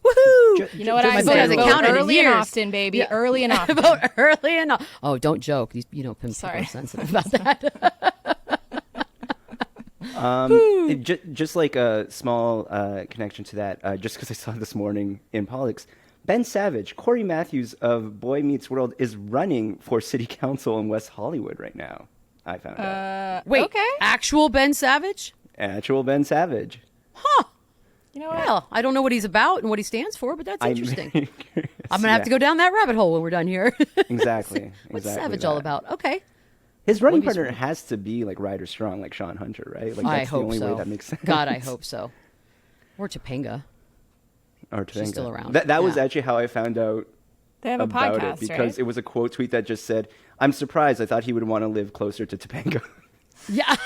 [SPEAKER 1] Woohoo!
[SPEAKER 3] You know what
[SPEAKER 2] Just
[SPEAKER 3] I
[SPEAKER 2] my
[SPEAKER 3] say?
[SPEAKER 1] vote hasn't
[SPEAKER 3] Vote
[SPEAKER 1] counted in
[SPEAKER 3] early and
[SPEAKER 1] years.
[SPEAKER 3] often, baby. Early and often.
[SPEAKER 1] Vote early and oh, don't joke. You know, people
[SPEAKER 3] Sorry.
[SPEAKER 1] are sensitive about that.
[SPEAKER 2] Just like a small connection to that, just because I saw this morning in politics, Ben Savage, Corey Matthews of Boy Meets World, is running for city council in West Hollywood right now. I found out.
[SPEAKER 1] Wait,
[SPEAKER 3] Okay.
[SPEAKER 1] actual Ben Savage?
[SPEAKER 2] Actual Ben Savage.
[SPEAKER 3] You know what?
[SPEAKER 1] Well, I don't know what he's about and what he stands for, but that's interesting.
[SPEAKER 2] very curious.
[SPEAKER 1] I'm gonna have to go down that rabbit hole when we're done here.
[SPEAKER 2] Exactly.
[SPEAKER 1] What's
[SPEAKER 2] exactly
[SPEAKER 1] Savage all
[SPEAKER 2] that.
[SPEAKER 1] about? Okay.
[SPEAKER 2] His running
[SPEAKER 1] What is-
[SPEAKER 2] partner has to be like Ryder Strong, like Sean Hunter, right? Like
[SPEAKER 1] I
[SPEAKER 2] that's
[SPEAKER 1] hope
[SPEAKER 2] the only
[SPEAKER 1] so.
[SPEAKER 2] way that makes sense.
[SPEAKER 1] God, I hope so. Or Topanga.
[SPEAKER 2] Or
[SPEAKER 1] She's still
[SPEAKER 2] Topanga.
[SPEAKER 1] around.
[SPEAKER 2] That was
[SPEAKER 1] Yeah.
[SPEAKER 2] actually how I found out
[SPEAKER 3] They have a
[SPEAKER 2] about
[SPEAKER 3] podcast,
[SPEAKER 2] it, because
[SPEAKER 3] right?
[SPEAKER 2] it was a quote tweet that just said, "I'm surprised. I thought he would want to live closer to Topanga."
[SPEAKER 1] Yeah,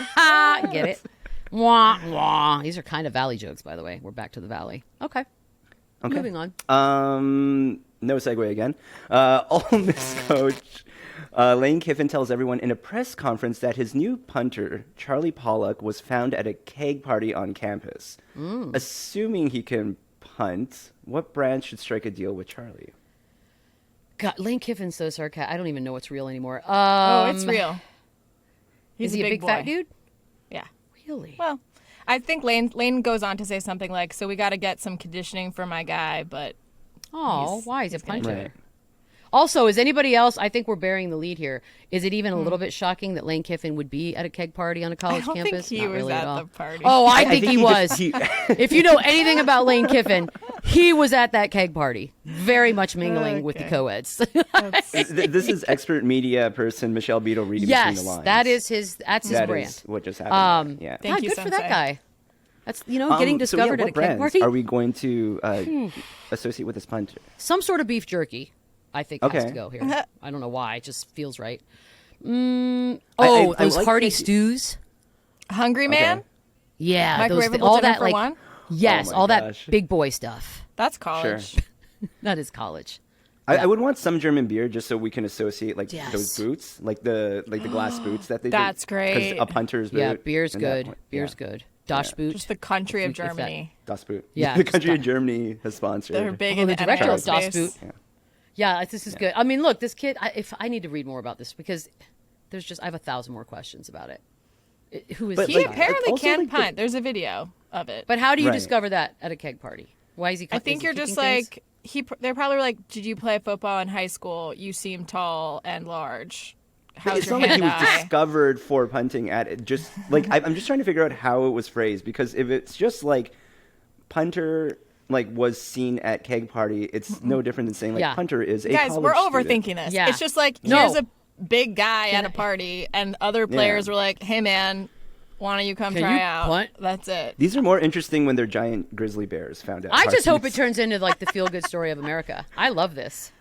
[SPEAKER 1] get it? Wah, wah. These are kind of Valley jokes, by the way. We're back to the Valley. Okay. Moving on.
[SPEAKER 2] No segue again. Ole Miss coach Lane Kiffin tells everyone in a press conference that his new punter, Charlie Pollock, was found at a keg party on campus. Assuming he can punt, what branch should strike a deal with Charlie?
[SPEAKER 1] God, Lane Kiffin's so sarcastic. I don't even know what's real anymore.
[SPEAKER 3] Oh, it's real. He's
[SPEAKER 1] Is he a big
[SPEAKER 3] boy.
[SPEAKER 1] fat dude?
[SPEAKER 3] Yeah.
[SPEAKER 1] Really?
[SPEAKER 3] Well, I think Lane goes on to say something like, "So we got to get some conditioning for my guy," but
[SPEAKER 1] Oh, why? He's a
[SPEAKER 3] gonna
[SPEAKER 1] punter.
[SPEAKER 2] Right.
[SPEAKER 1] Also, is anybody else? I think we're bearing the lead here. Is it even a little bit shocking that Lane Kiffin would be at a keg party on a college
[SPEAKER 3] I don't
[SPEAKER 1] campus?
[SPEAKER 3] think he
[SPEAKER 1] Not
[SPEAKER 3] was
[SPEAKER 1] really
[SPEAKER 3] at
[SPEAKER 1] all.
[SPEAKER 3] the party.
[SPEAKER 1] Oh, I think he was.
[SPEAKER 2] just- he-
[SPEAKER 1] If you know anything about Lane Kiffin, he was at that keg party, very much mingling with the
[SPEAKER 3] Okay.
[SPEAKER 1] co-eds.
[SPEAKER 2] This is expert media person Michelle Beadle reading
[SPEAKER 1] Yes,
[SPEAKER 2] between the lines.
[SPEAKER 1] that's his
[SPEAKER 2] That
[SPEAKER 1] brand.
[SPEAKER 2] is what just happened. Yeah.
[SPEAKER 3] Thank
[SPEAKER 1] God,
[SPEAKER 3] you,
[SPEAKER 1] good for that
[SPEAKER 3] Sensei.
[SPEAKER 1] guy. That's getting
[SPEAKER 2] So, yeah,
[SPEAKER 1] discovered
[SPEAKER 2] what
[SPEAKER 1] at a keg
[SPEAKER 2] brands
[SPEAKER 1] party.
[SPEAKER 2] are we going to associate with this punter?
[SPEAKER 1] Some sort of beef jerky, I think, has
[SPEAKER 2] Okay.
[SPEAKER 1] to go here. I don't know why. It just feels right.
[SPEAKER 2] I
[SPEAKER 1] Those
[SPEAKER 2] like
[SPEAKER 1] hearty
[SPEAKER 2] the-
[SPEAKER 1] stews.
[SPEAKER 3] Hungry Man?
[SPEAKER 2] Okay.
[SPEAKER 1] Yeah, those
[SPEAKER 3] Microwavable
[SPEAKER 1] all
[SPEAKER 3] dinner
[SPEAKER 1] that
[SPEAKER 3] for
[SPEAKER 1] like
[SPEAKER 3] one?
[SPEAKER 1] yes,
[SPEAKER 2] Oh my
[SPEAKER 1] all
[SPEAKER 2] gosh.
[SPEAKER 1] that big boy stuff.
[SPEAKER 3] That's college.
[SPEAKER 1] That is college.
[SPEAKER 2] I would want some German beer just so we can associate like
[SPEAKER 1] Yes.
[SPEAKER 2] those boots, like the glass boots that they.
[SPEAKER 3] That's
[SPEAKER 2] do.
[SPEAKER 3] great.
[SPEAKER 2] A punter's boot.
[SPEAKER 1] Yeah, beer's
[SPEAKER 2] and that
[SPEAKER 1] good.
[SPEAKER 2] one-
[SPEAKER 1] Beer's
[SPEAKER 2] yeah.
[SPEAKER 1] good. Dosh boot.
[SPEAKER 3] Just the country of
[SPEAKER 1] If that-
[SPEAKER 3] Germany.
[SPEAKER 2] Das Boot.
[SPEAKER 1] Yeah,
[SPEAKER 2] the
[SPEAKER 1] just
[SPEAKER 2] country of
[SPEAKER 1] that.
[SPEAKER 2] Germany has sponsored.
[SPEAKER 3] They're big
[SPEAKER 1] Oh,
[SPEAKER 3] in
[SPEAKER 1] the
[SPEAKER 3] the
[SPEAKER 1] director
[SPEAKER 3] NFL
[SPEAKER 1] of Das
[SPEAKER 3] space.
[SPEAKER 1] Boot. Yeah, this is good. I mean, look, this kid. If I need to read more about this because I have 1,000 more questions about it. Who is
[SPEAKER 2] But,
[SPEAKER 1] he?
[SPEAKER 3] He
[SPEAKER 2] like,
[SPEAKER 3] apparently
[SPEAKER 2] also,
[SPEAKER 3] can
[SPEAKER 2] like, the-
[SPEAKER 3] punt. There's a video of it.
[SPEAKER 1] But how do you
[SPEAKER 2] Right.
[SPEAKER 1] discover that at a keg party? Why is he?
[SPEAKER 3] I
[SPEAKER 1] is
[SPEAKER 3] think
[SPEAKER 1] he
[SPEAKER 3] you're just
[SPEAKER 1] kicking things?
[SPEAKER 3] like they're probably like, "Did you play football in high school? You seem tall and large. How's
[SPEAKER 2] It's
[SPEAKER 3] your
[SPEAKER 2] not like he was
[SPEAKER 3] hand-eye?"
[SPEAKER 2] discovered for punting at it. Just like I'm just trying to figure out how it was phrased, because if it's just like punter like was seen at keg party, it's no different than saying like
[SPEAKER 1] Yeah.
[SPEAKER 2] punter is a
[SPEAKER 3] Guys,
[SPEAKER 2] college
[SPEAKER 3] we're
[SPEAKER 2] student.
[SPEAKER 3] overthinking this.
[SPEAKER 1] Yeah.
[SPEAKER 3] It's just like
[SPEAKER 1] No.
[SPEAKER 3] here's a big guy at a party, and other players were like, "Hey man, why don't you come
[SPEAKER 1] Can
[SPEAKER 3] try
[SPEAKER 1] you
[SPEAKER 3] out?"
[SPEAKER 1] punt?
[SPEAKER 3] That's it.
[SPEAKER 2] These are more interesting when they're giant grizzly bears found out.
[SPEAKER 1] I just hope it turns into like the feel good story of America. I love this.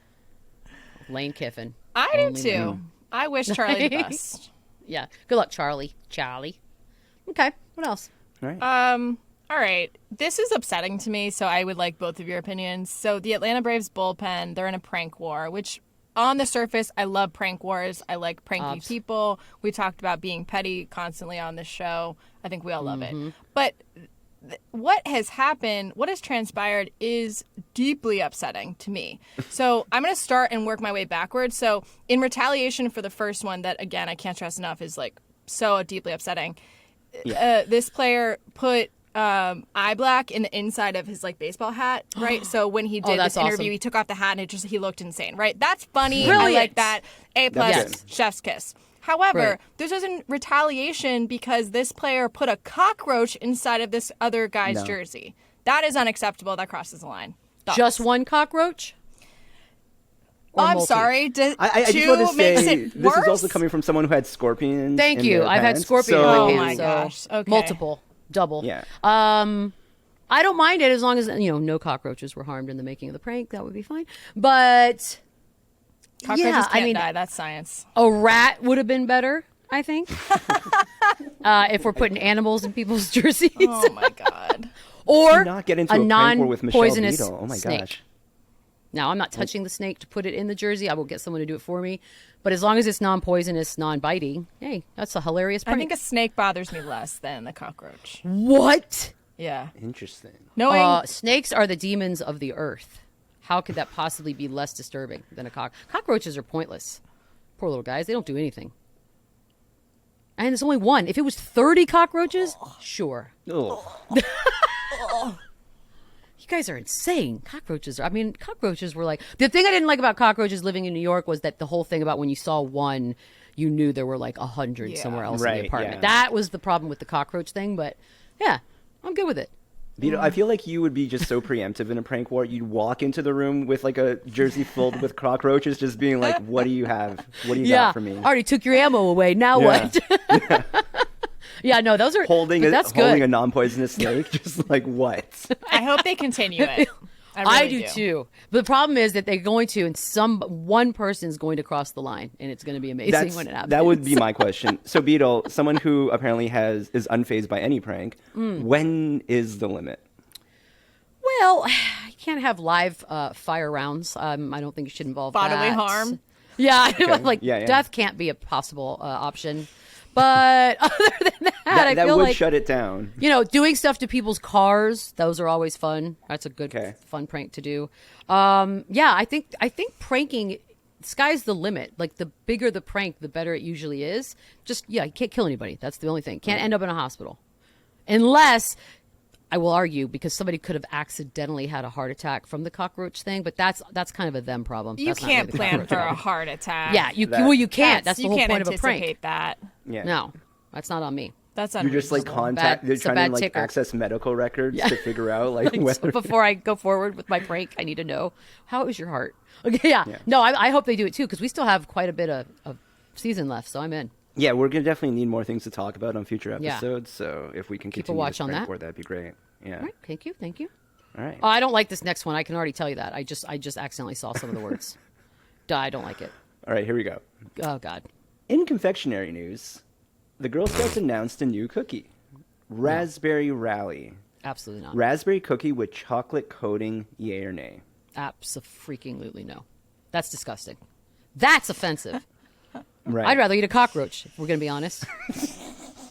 [SPEAKER 1] Lane Kiffin.
[SPEAKER 3] I do
[SPEAKER 1] Only
[SPEAKER 3] too.
[SPEAKER 1] me.
[SPEAKER 3] I wish Charlie the best.
[SPEAKER 1] Yeah. Good luck, Charlie. Charlie. Okay. What else?
[SPEAKER 2] Right.
[SPEAKER 3] All right. This is upsetting to me, so I would like both of your opinions. So the Atlanta Braves bullpen, they're in a prank war, which on the surface, I love prank wars. I like pranky people. We talked about being petty constantly on this show. I think we all love it. But what has happened, what has transpired is deeply upsetting to me. So I'm going to start and work my way backwards. So in retaliation for the first one that, again, I can't stress enough is like so deeply upsetting. This player put eye black in the inside of his like baseball hat, right? So when he did this interview, he took off the hat and he looked insane, right? That's funny.
[SPEAKER 1] Brilliant.
[SPEAKER 3] I like that. A+,
[SPEAKER 2] Yes.
[SPEAKER 3] chef's kiss. However, this was in retaliation because this player put a cockroach inside of this other guy's jersey. That is unacceptable. That crosses the line. Thoughts?
[SPEAKER 1] Just one cockroach? Or
[SPEAKER 3] I'm
[SPEAKER 1] multi?
[SPEAKER 3] sorry.
[SPEAKER 2] I just want to say this is also coming from someone who had scorpions.
[SPEAKER 1] Thank
[SPEAKER 2] in
[SPEAKER 1] you.
[SPEAKER 2] their
[SPEAKER 1] I've had
[SPEAKER 2] pants,
[SPEAKER 1] scorpion in
[SPEAKER 3] Oh
[SPEAKER 1] my
[SPEAKER 3] my
[SPEAKER 1] pants.
[SPEAKER 3] gosh.
[SPEAKER 1] So
[SPEAKER 3] Okay.
[SPEAKER 1] multiple, double.
[SPEAKER 2] Yeah.
[SPEAKER 1] I don't mind it as long as no cockroaches were harmed in the making of the prank. That would be fine. But
[SPEAKER 3] Cockroaches can't die. That's science.
[SPEAKER 1] a rat would have been better, I think. If we're putting animals in people's jerseys.
[SPEAKER 3] Oh my god.
[SPEAKER 1] Or
[SPEAKER 2] Do not get into
[SPEAKER 1] a
[SPEAKER 2] a prank war with Michelle
[SPEAKER 1] non-poisonous
[SPEAKER 2] Beadle. Oh my
[SPEAKER 1] snake.
[SPEAKER 2] gosh.
[SPEAKER 1] Now, I'm not touching the snake to put it in the jersey. I will get someone to do it for me. But as long as it's non-poisonous, non-biting, hey, that's a hilarious prank.
[SPEAKER 3] I think a snake bothers me less than the cockroach.
[SPEAKER 1] What?
[SPEAKER 3] Yeah.
[SPEAKER 2] Interesting.
[SPEAKER 3] Knowing
[SPEAKER 1] Snakes are the demons of the earth. How could that possibly be less disturbing than a cockroaches are pointless. Poor little guys. They don't do anything. And it's only one. If it was 30 cockroaches, sure.
[SPEAKER 2] Oh.
[SPEAKER 1] You guys are insane. Cockroaches were like... The thing I didn't like about cockroaches living in New York was that the whole thing about when you saw one, you knew there were like 100 somewhere else in the apartment.
[SPEAKER 2] Yeah.
[SPEAKER 1] That was the problem with the cockroach thing, but yeah, I'm good with it.
[SPEAKER 2] Beadle, I feel like you would be just so preemptive in a prank war. You'd walk into the room with like a jersey filled with cockroaches, just being like, "What do you have? What do you got for me?"
[SPEAKER 1] I already took your ammo away. Now what? Yeah, no, those are
[SPEAKER 2] Holding
[SPEAKER 1] that's
[SPEAKER 2] holding
[SPEAKER 1] good.
[SPEAKER 2] a non-poisonous snake, just like what?
[SPEAKER 3] I hope they continue it.
[SPEAKER 1] I
[SPEAKER 3] really
[SPEAKER 1] do too. But the problem is that they're going to, and one person's going to cross the line, and it's going to be amazing when it happens.
[SPEAKER 2] That would be my question. So, Beadle, someone who apparently is unfazed by any prank, when is the limit?
[SPEAKER 1] Well, you can't have live fire rounds. I don't think it should involve
[SPEAKER 3] Bodily
[SPEAKER 1] that.
[SPEAKER 3] harm?
[SPEAKER 1] Yeah, like
[SPEAKER 2] Yeah.
[SPEAKER 1] death can't be a possible option. But other than that, I feel
[SPEAKER 2] would
[SPEAKER 1] like
[SPEAKER 2] shut it down.
[SPEAKER 1] doing stuff to people's cars. Those are always fun. That's a good fun prank to do. Yeah, I think pranking. Sky's the limit. Like the bigger the prank, the better it usually is. Just you can't kill anybody. That's the only thing. Can't end up in a hospital, unless. I will argue because somebody could have accidentally had a heart attack from the cockroach thing, but that's kind of a them problem.
[SPEAKER 3] You
[SPEAKER 1] That's not
[SPEAKER 3] can't
[SPEAKER 1] really the
[SPEAKER 3] plan
[SPEAKER 1] cockroach
[SPEAKER 3] for a
[SPEAKER 1] problem.
[SPEAKER 3] heart attack.
[SPEAKER 1] Yeah, you can't. That's the
[SPEAKER 3] you
[SPEAKER 1] whole
[SPEAKER 3] can't
[SPEAKER 1] point of a prank.
[SPEAKER 3] anticipate that.
[SPEAKER 2] Yeah.
[SPEAKER 1] No, that's not on me.
[SPEAKER 3] That's
[SPEAKER 2] You're just like
[SPEAKER 3] unreasonable.
[SPEAKER 2] You're
[SPEAKER 1] It's a
[SPEAKER 2] trying
[SPEAKER 1] bad
[SPEAKER 2] to like
[SPEAKER 1] ticker.
[SPEAKER 2] access medical records to figure out like whether.
[SPEAKER 1] So before I go forward with my prank, I need to know how is your heart. Okay, yeah. No, I hope they do it too because we still have quite a bit of season left, so I'm in.
[SPEAKER 2] Yeah, we're gonna definitely need more things to talk about on future episodes. So if we can
[SPEAKER 1] Keep a
[SPEAKER 2] continue
[SPEAKER 1] watch
[SPEAKER 2] this
[SPEAKER 1] on
[SPEAKER 2] prank
[SPEAKER 1] that.
[SPEAKER 2] war, that'd be great. Yeah.
[SPEAKER 1] All right, thank you.
[SPEAKER 2] All right.
[SPEAKER 1] Oh, I don't like this next one. I can already tell you that. I just accidentally saw some of the words. Duh, I don't like it.
[SPEAKER 2] All right. Here we go.
[SPEAKER 1] Oh God.
[SPEAKER 2] In confectionery news, the Girl Scouts announced a new cookie, Raspberry Rally.
[SPEAKER 1] Absolutely not.
[SPEAKER 2] Raspberry cookie with chocolate coating, yay or nay?
[SPEAKER 1] Abso-freaking-lutely no. That's disgusting. That's offensive.
[SPEAKER 2] Right.
[SPEAKER 1] I'd rather eat a cockroach, if we're going to be honest.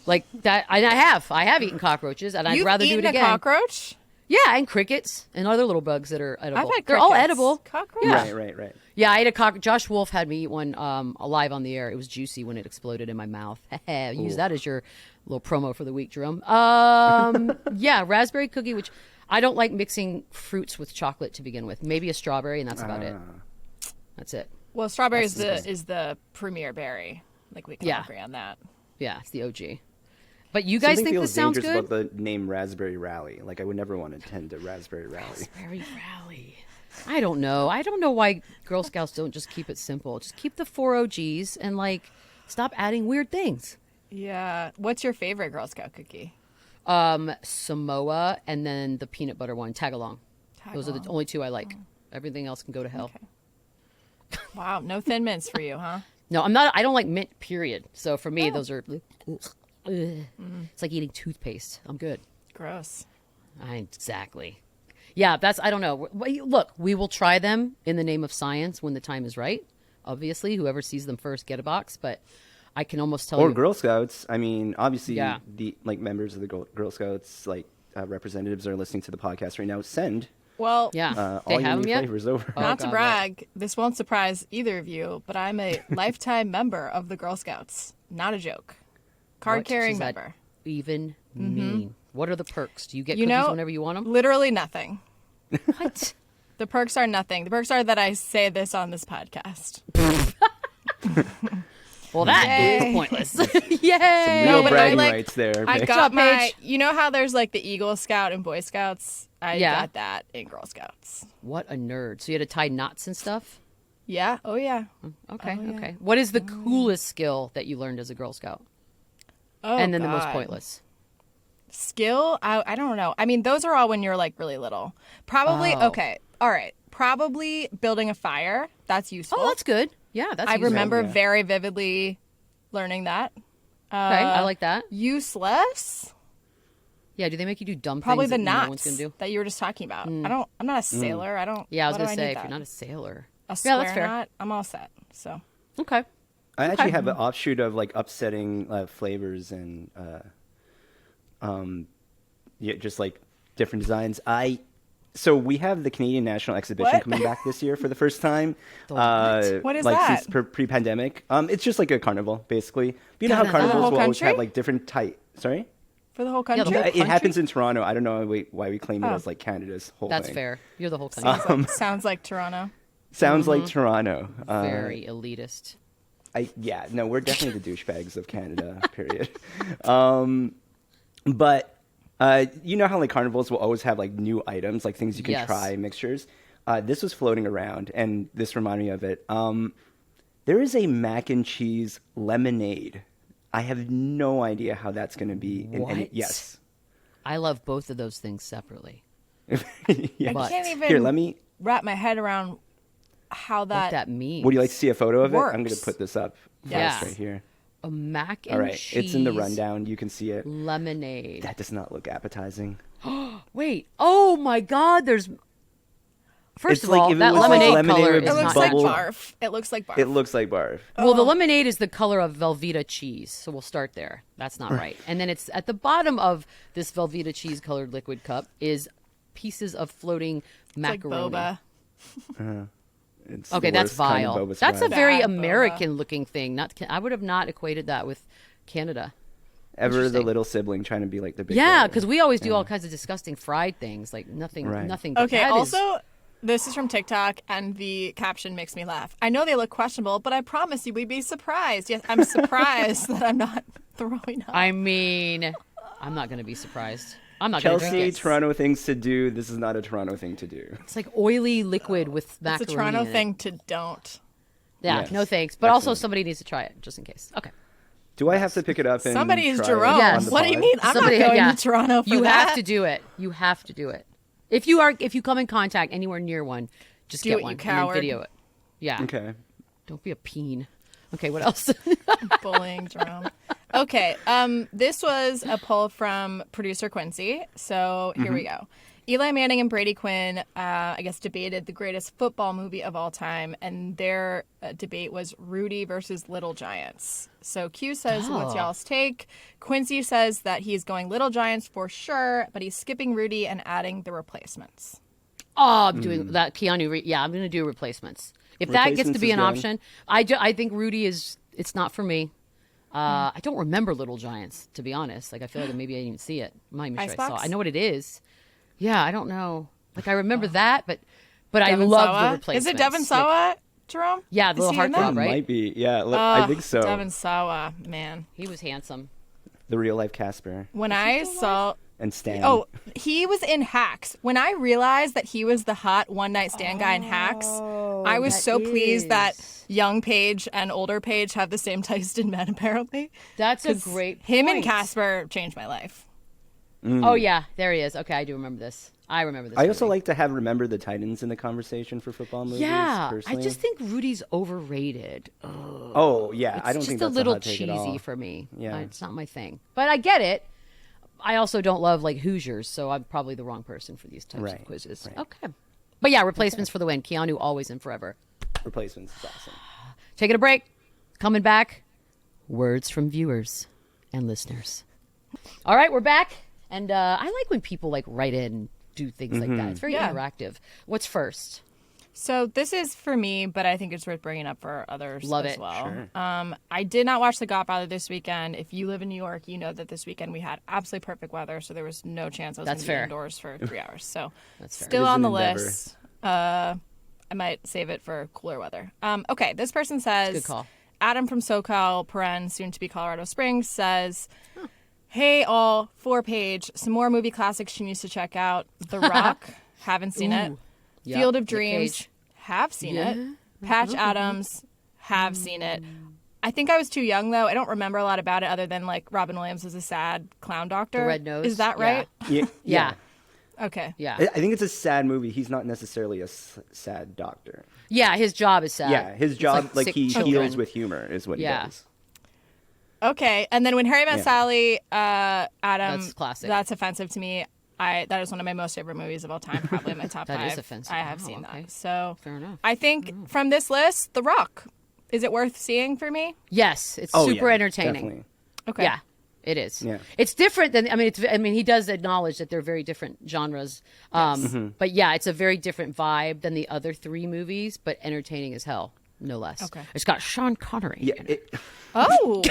[SPEAKER 1] Like that, I have eaten cockroaches, and I'd
[SPEAKER 3] You've
[SPEAKER 1] rather do
[SPEAKER 3] eaten
[SPEAKER 1] it
[SPEAKER 3] a
[SPEAKER 1] again.
[SPEAKER 3] cockroach?
[SPEAKER 1] Yeah, and crickets and other little bugs that are edible.
[SPEAKER 3] I've had
[SPEAKER 1] They're all
[SPEAKER 3] crickets.
[SPEAKER 1] edible.
[SPEAKER 3] Cockroach?
[SPEAKER 1] Yeah.
[SPEAKER 2] Right.
[SPEAKER 1] Yeah, I ate a Josh Wolf had me eat one alive on the air. It was juicy when it exploded in my mouth. Use that as your little promo for the week, Jerome. Yeah, raspberry cookie, which I don't like mixing fruits with chocolate to begin with. Maybe a strawberry, and that's about it. That's it.
[SPEAKER 3] Well, strawberry is the premier berry. Like we can all agree on that.
[SPEAKER 1] Yeah, it's the OG. But you guys
[SPEAKER 2] Something
[SPEAKER 1] think
[SPEAKER 2] feels
[SPEAKER 1] this sounds
[SPEAKER 2] dangerous
[SPEAKER 1] good?
[SPEAKER 2] about the name Raspberry Rally. Like I would never want to attend a Raspberry Rally.
[SPEAKER 1] Raspberry Rally. I don't know. I don't know why Girl Scouts don't just keep it simple. Just keep the 4 OGs and stop adding weird things.
[SPEAKER 3] Yeah. What's your favorite Girl Scout cookie?
[SPEAKER 1] Samoa and then the peanut butter one, Tagalong. Those are the only two I like. Everything else can go to hell.
[SPEAKER 3] Okay. Wow, no Thin Mints for you, huh?
[SPEAKER 1] No, I'm not. I don't like mint. Period. So for me, those are. It's like eating toothpaste. I'm good.
[SPEAKER 3] Gross.
[SPEAKER 1] Exactly. Yeah, I don't know. Look, we will try them in the name of science when the time is right. obviously. Whoever sees them first get a box, but I can almost tell
[SPEAKER 2] or
[SPEAKER 1] you.
[SPEAKER 2] Girl Scouts. I mean, obviously, the members of the Girl Scouts, representatives are listening to the podcast right now. Send
[SPEAKER 3] Well,
[SPEAKER 2] all your new flavors over.
[SPEAKER 3] Not to brag, this won't surprise either of you, but I'm a lifetime member of the Girl Scouts. Not a joke. Card-carrying member.
[SPEAKER 1] Even mean. What are the perks? Do you get cookies whenever you want them?
[SPEAKER 3] Literally nothing.
[SPEAKER 1] What?
[SPEAKER 3] The perks are nothing. The perks are that I say this on this podcast.
[SPEAKER 1] Well, that is pointless. Yay!
[SPEAKER 2] Some real bragging rights there.
[SPEAKER 3] I got my. You know how there's like the Eagle Scout and Boy Scouts? I got that in Girl Scouts.
[SPEAKER 1] What a nerd! So you had to tie knots and stuff.
[SPEAKER 3] Yeah. Oh yeah.
[SPEAKER 1] Okay. Okay. What is the coolest skill that you learned as a Girl Scout?
[SPEAKER 3] Oh,
[SPEAKER 1] and then the most pointless
[SPEAKER 3] skill? I don't know. I mean, those are all when you're like really little. Probably. Okay. All right. Probably building a fire. That's useful.
[SPEAKER 1] Oh, that's good. Yeah, that's.
[SPEAKER 3] I remember very vividly learning that.
[SPEAKER 1] Okay, I like that.
[SPEAKER 3] Useless.
[SPEAKER 1] Yeah, do they make you do dumb
[SPEAKER 3] Probably
[SPEAKER 1] things
[SPEAKER 3] the
[SPEAKER 1] that
[SPEAKER 3] knots
[SPEAKER 1] no one's gonna do?
[SPEAKER 3] that you were just talking about. I'm not a sailor. I don't.
[SPEAKER 1] Yeah, I was
[SPEAKER 3] gonna
[SPEAKER 1] say if you're not a sailor,
[SPEAKER 3] a square
[SPEAKER 1] that's fair.
[SPEAKER 3] knot. I'm all set. So.
[SPEAKER 1] Okay.
[SPEAKER 2] I actually have an offshoot of upsetting flavors and just like different designs. So we have the Canadian National Exhibition coming back this year for the first time.
[SPEAKER 3] What is that?
[SPEAKER 2] Since pre-pandemic. It's just like a carnival, basically. But you know how carnivals will always have like different Sorry?
[SPEAKER 3] For the whole country?
[SPEAKER 1] Yeah,
[SPEAKER 2] it happens in Toronto. I don't know why we claim it as like Canada's whole thing.
[SPEAKER 1] That's fair. You're the whole country.
[SPEAKER 3] Sounds like Toronto.
[SPEAKER 2] Sounds like Toronto.
[SPEAKER 1] Very elitist.
[SPEAKER 2] We're definitely the douchebags of Canada, period. But you know how like carnivals will always have like new items, like things you can try, mixtures. This was floating around, and this reminded me of it. There is a mac and cheese lemonade. I have no idea how that's going to be. Yes.
[SPEAKER 1] I love both of those things separately.
[SPEAKER 3] I can't even wrap my head around what
[SPEAKER 1] that means.
[SPEAKER 2] Would you like to see a photo of
[SPEAKER 3] works.
[SPEAKER 2] it? I'm going to put this up for us right here.
[SPEAKER 1] A mac and
[SPEAKER 2] All right,
[SPEAKER 1] cheese.
[SPEAKER 2] it's in the rundown. You can see it.
[SPEAKER 1] Lemonade.
[SPEAKER 2] That does not look appetizing.
[SPEAKER 1] Wait. Oh my God. First
[SPEAKER 2] it's
[SPEAKER 1] of
[SPEAKER 2] like
[SPEAKER 1] all,
[SPEAKER 2] if
[SPEAKER 1] that
[SPEAKER 2] it was
[SPEAKER 1] lemonade
[SPEAKER 2] lemonade
[SPEAKER 1] color
[SPEAKER 2] with
[SPEAKER 1] is
[SPEAKER 3] looks
[SPEAKER 1] not
[SPEAKER 3] like
[SPEAKER 2] bubble.
[SPEAKER 3] barf. It looks like barf.
[SPEAKER 2] It looks like barf.
[SPEAKER 1] Well, the lemonade is the color of Velveeta cheese, so we'll start there. That's not right. And then it's at the bottom of this Velveeta cheese colored liquid cup is pieces of floating macaroni.
[SPEAKER 3] Like boba.
[SPEAKER 1] Okay, that's vile.
[SPEAKER 2] Kind of
[SPEAKER 1] That's a very
[SPEAKER 3] Bad
[SPEAKER 1] American looking thing. I would have not equated that with Canada.
[SPEAKER 2] Ever the little sibling trying to be like the big
[SPEAKER 1] Yeah,
[SPEAKER 2] brother.
[SPEAKER 1] because we always do all kinds of disgusting fried things, like nothing. But
[SPEAKER 3] Okay,
[SPEAKER 1] that
[SPEAKER 3] also, this is from TikTok, and the caption makes me laugh. I know they look questionable, but I promise you we'd be surprised. Yes, I'm surprised that I'm not throwing up.
[SPEAKER 1] I mean, I'm not going to be surprised. I'm not going to drink
[SPEAKER 2] Chelsea,
[SPEAKER 1] it.
[SPEAKER 2] Toronto things to do. This is not a Toronto thing to do.
[SPEAKER 1] It's like oily liquid with macaroni.
[SPEAKER 3] It's a Toronto
[SPEAKER 1] in it.
[SPEAKER 3] thing to don't.
[SPEAKER 1] Yeah,
[SPEAKER 2] Yes.
[SPEAKER 1] no thanks. But also somebody needs to try it, just in case. Okay.
[SPEAKER 2] Do I have to pick it up and
[SPEAKER 3] Somebody is
[SPEAKER 2] try
[SPEAKER 3] Jerome.
[SPEAKER 2] it
[SPEAKER 1] Yes.
[SPEAKER 2] on the
[SPEAKER 3] What do you
[SPEAKER 2] pod?
[SPEAKER 3] mean? I'm
[SPEAKER 1] Somebody-
[SPEAKER 3] not going
[SPEAKER 1] yeah.
[SPEAKER 3] to Toronto for
[SPEAKER 1] You
[SPEAKER 3] that.
[SPEAKER 1] have to do it. You have to do it. If you come in contact anywhere near one, just
[SPEAKER 3] Do
[SPEAKER 1] get
[SPEAKER 3] it,
[SPEAKER 1] one
[SPEAKER 3] you
[SPEAKER 1] and
[SPEAKER 3] coward.
[SPEAKER 1] then video it. Yeah.
[SPEAKER 2] Okay.
[SPEAKER 1] Don't be a peen. Okay, what else?
[SPEAKER 3] Bullying Jerome. Okay, this was a poll from producer Quincy. So here we go. Eli Manning and Brady Quinn, I guess, debated the greatest football movie of all time, and their debate was Rudy versus Little Giants. So Q says, what's y'all's take? Quincy says that he's going Little Giants for sure, but he's skipping Rudy and adding the replacements.
[SPEAKER 1] Oh, I'm doing that. Keanu. Yeah, I'm going to do replacements. If that gets to
[SPEAKER 2] Replacements
[SPEAKER 1] be
[SPEAKER 2] is
[SPEAKER 1] an
[SPEAKER 2] good.
[SPEAKER 1] option, I think Rudy is. It's not for me. I don't remember Little Giants, to be honest. Like I feel like maybe I didn't even see it. I'm not even sure I saw it.
[SPEAKER 3] Icebox?
[SPEAKER 1] I know what it is. Yeah, I don't know. Like I remember that, but I
[SPEAKER 3] Devin
[SPEAKER 1] love
[SPEAKER 3] Sawa?
[SPEAKER 1] the replacements.
[SPEAKER 3] Is it Devin Sawa, Jerome?
[SPEAKER 1] Yeah, the
[SPEAKER 3] Is
[SPEAKER 1] little
[SPEAKER 3] he in
[SPEAKER 1] heartthrob,
[SPEAKER 3] that?
[SPEAKER 1] right?
[SPEAKER 2] Might be. Yeah, I think so.
[SPEAKER 3] Devin Sawa, man.
[SPEAKER 1] He was handsome.
[SPEAKER 2] The real life Casper
[SPEAKER 3] When I saw...
[SPEAKER 2] and Stan.
[SPEAKER 3] Oh, he was in Hacks. When I realized that he was the hot one-night stand guy in Hacks, I was so pleased that young Paige and older Paige have the same taste in men, apparently.
[SPEAKER 1] That's a great point.
[SPEAKER 3] Him and Casper changed my life.
[SPEAKER 1] Oh yeah, there he is. Okay, I do remember this. I remember this.
[SPEAKER 2] I also
[SPEAKER 1] movie.
[SPEAKER 2] like to have Remember the Titans in the conversation for football movies.
[SPEAKER 1] Yeah,
[SPEAKER 2] personally.
[SPEAKER 1] I just think Rudy's overrated.
[SPEAKER 2] Oh yeah,
[SPEAKER 1] It's
[SPEAKER 2] I don't
[SPEAKER 1] just
[SPEAKER 2] think
[SPEAKER 1] a
[SPEAKER 2] that's
[SPEAKER 1] little
[SPEAKER 2] a hot take at all.
[SPEAKER 1] cheesy for me.
[SPEAKER 2] Yeah.
[SPEAKER 1] It's not my thing. But I get it. I also don't love like Hoosiers, so I'm probably the wrong person for these types of quizzes.
[SPEAKER 2] Right.
[SPEAKER 1] Okay. But yeah, replacements for the win. Keanu always and forever.
[SPEAKER 2] Replacements is awesome.
[SPEAKER 1] taking a break. Coming back. Words from viewers and listeners. All right, we're back. And I like when people like write in and do things like that. It's very interactive. What's first?
[SPEAKER 3] So this is for me, but I think it's worth bringing up for others as well.
[SPEAKER 2] Sure.
[SPEAKER 3] I did not watch The Godfather this weekend. If you live in New York, you know that this weekend we had absolutely perfect weather, so there was no chance I was going to be indoors for 3 hours. So still on the list. I might save it for cooler weather. Okay, this person says,
[SPEAKER 1] good call.
[SPEAKER 3] Adam from SoCal, soon to be Colorado Springs, says, hey all, for Paige, some more movie classics she needs to check out. The Rock, haven't seen it.
[SPEAKER 1] Yep.
[SPEAKER 3] Field of Dreams, have seen it. Patch Adams, have seen it. I think I was too young, though. I don't remember a lot about it other than, like, Robin Williams was a sad clown doctor.
[SPEAKER 1] The red nose.
[SPEAKER 3] Is that right?
[SPEAKER 2] Yeah.
[SPEAKER 3] Okay.
[SPEAKER 1] Yeah.
[SPEAKER 2] I think it's a sad movie. He's not necessarily a sad doctor.
[SPEAKER 1] Yeah, his job is sad.
[SPEAKER 2] Yeah, his job, like
[SPEAKER 1] sick
[SPEAKER 2] he
[SPEAKER 1] children.
[SPEAKER 2] heals with humor is what he does.
[SPEAKER 3] Okay, and then When Harry Met Sally, Adam,
[SPEAKER 1] That's classic.
[SPEAKER 3] That's offensive to me. That is one of my most favorite movies of all time, probably in my top
[SPEAKER 1] That
[SPEAKER 3] 5.
[SPEAKER 1] is offensive.
[SPEAKER 3] I have
[SPEAKER 1] Wow,
[SPEAKER 3] seen
[SPEAKER 1] okay.
[SPEAKER 3] that. So
[SPEAKER 1] Fair enough.
[SPEAKER 3] I think from this list, The Rock. Is it worth seeing for me?
[SPEAKER 1] Yes, it's super entertaining.
[SPEAKER 2] Definitely.
[SPEAKER 3] Okay.
[SPEAKER 1] Yeah, it is.
[SPEAKER 2] Yeah.
[SPEAKER 1] It's different than he does acknowledge that they're very different genres. But yeah, it's a very different vibe than the other 3 movies, but entertaining as hell, no less.
[SPEAKER 3] Okay.
[SPEAKER 1] It's got Sean Connery.
[SPEAKER 2] Yeah,
[SPEAKER 1] in it.
[SPEAKER 3] Oh.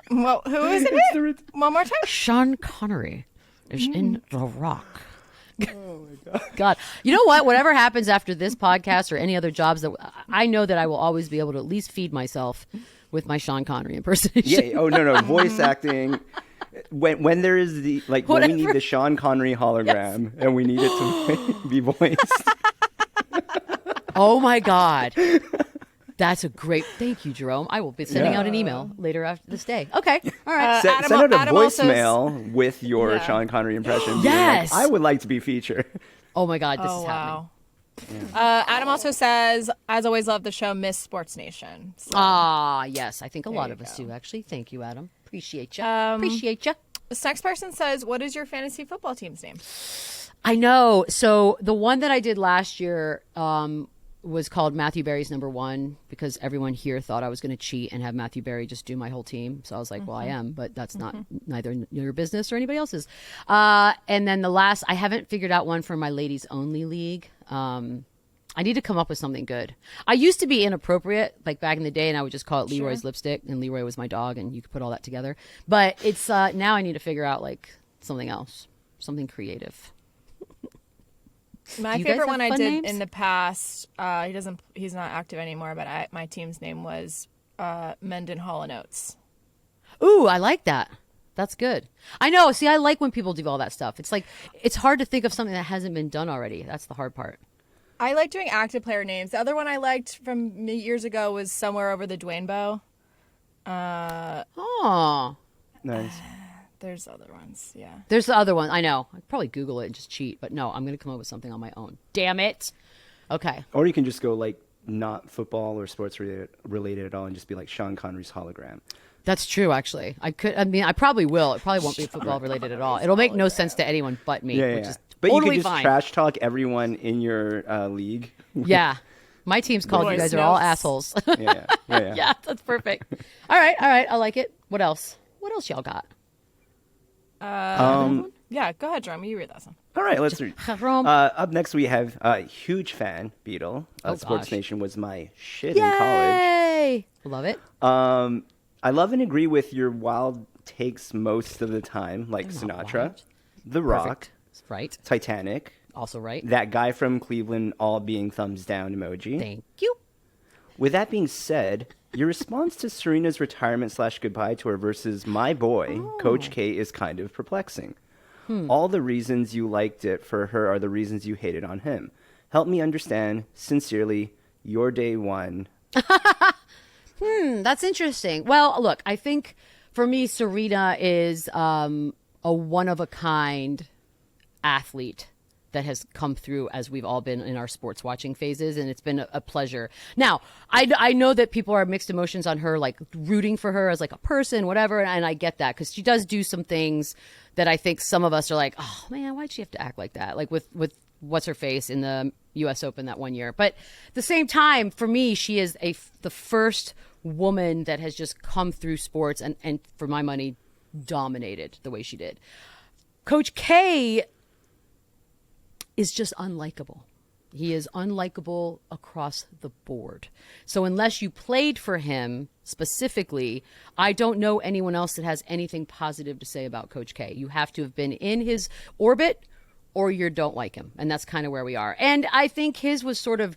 [SPEAKER 3] Well, who is in it? One more time.
[SPEAKER 1] Sean Connery is in The Rock. Oh my God. You know what? Whatever happens after this podcast or any other jobs, that I know that I will always be able to at least feed myself with my Sean Connery impersonation.
[SPEAKER 2] Yeah. Oh no, voice acting. When there is the when we need the Sean Connery hologram and we need it to be voiced.
[SPEAKER 1] Oh my God. That's a great. Thank you, Jerome. I will be sending out an email later after this day. Okay. All right.
[SPEAKER 2] Send out a voicemail with your Sean Connery impression.
[SPEAKER 1] Yes.
[SPEAKER 2] I would like to be featured.
[SPEAKER 1] Oh my God, this is happening.
[SPEAKER 3] Adam also says, as always, love the show, Miss Sports Nation. So,
[SPEAKER 1] Yes. I think a lot of us do, actually. Thank you, Adam. Appreciate you.
[SPEAKER 3] this next person says, what is your fantasy football team's name?
[SPEAKER 1] I know. So the one that I did last year was called Matthew Berry's Number One, because everyone here thought I was going to cheat and have Matthew Berry just do my whole team. So I was like, well, I am, but that's not neither your business or anybody else's. And then the last, I haven't figured out one for my ladies only league. I need to come up with something good. I used to be inappropriate, like back in the day, and I would just call it Leroy's Lipstick, and Leroy was my dog, and you could put all that together. But it's now I need to figure out like something else, something creative.
[SPEAKER 3] My favorite one I did in the past. He's not active anymore, but my team's name was Mendon Hall and Oates.
[SPEAKER 1] Ooh, I like that. That's good. I know. See, I like when people do all that stuff. It's like it's hard to think of something that hasn't been done already. That's the hard part.
[SPEAKER 3] I like doing active player names. The other one I liked from years ago was Somewhere Over the Dwayne Bow.
[SPEAKER 1] Oh,
[SPEAKER 2] Nice.
[SPEAKER 3] There's other ones, yeah.
[SPEAKER 1] There's the other one. I know. I'd probably Google it and just cheat, but no, I'm going to come up with something on my own. Damn it. Okay.
[SPEAKER 2] Or you can just go like not football or sports related at all and just be like Sean Connery's hologram.
[SPEAKER 1] That's true, actually. I probably will. It probably won't be football related at all. It'll make no sense to anyone but me, which is
[SPEAKER 2] but
[SPEAKER 1] totally
[SPEAKER 2] you can just
[SPEAKER 1] fine.
[SPEAKER 2] trash talk everyone in your league.
[SPEAKER 1] Yeah. My team's called You Guys Are All Assholes.
[SPEAKER 2] Yeah.
[SPEAKER 1] Yeah, that's perfect. All right. I like it. What else? What else y'all got?
[SPEAKER 3] Yeah, go ahead, Jerome. You read that one.
[SPEAKER 2] All right, let's read.
[SPEAKER 1] Jerome.
[SPEAKER 2] Up next, we have huge fan, Beadle. Sports
[SPEAKER 1] gosh.
[SPEAKER 2] Nation was my shit in college.
[SPEAKER 1] Yay! Love it.
[SPEAKER 2] I love and agree with your wild takes most of the time, like Sinatra,
[SPEAKER 1] wild.
[SPEAKER 2] The Rock,
[SPEAKER 1] Perfect. Right.
[SPEAKER 2] Titanic,
[SPEAKER 1] Also right.
[SPEAKER 2] that guy from Cleveland, all being thumbs down emoji.
[SPEAKER 1] Thank you.
[SPEAKER 2] With that being said, your response to Serena's retirement / goodbye tour versus my boy, Coach K, is kind of perplexing. All the reasons you liked it for her are the reasons you hated on him. Help me understand. Sincerely, your day one.
[SPEAKER 1] That's interesting. Well, look, I think for me, Serena is a one-of-a-kind athlete that has come through as we've all been in our sports watching phases, and it's been a pleasure. Now, I know that people are mixed emotions on her, like rooting for her as like a person, whatever, and I get that because she does do some things that I think some of us are like, oh man, why'd she have to act like that? Like with what's her face in the U.S. Open that one year. But at the same time, for me, she is the first woman that has just come through sports and for my money, dominated the way she did. Coach K is just unlikable. He is unlikable across the board. So unless you played for him specifically, I don't know anyone else that has anything positive to say about Coach K. You have to have been in his orbit or you don't like him. And that's kind of where we are. And I think his was sort of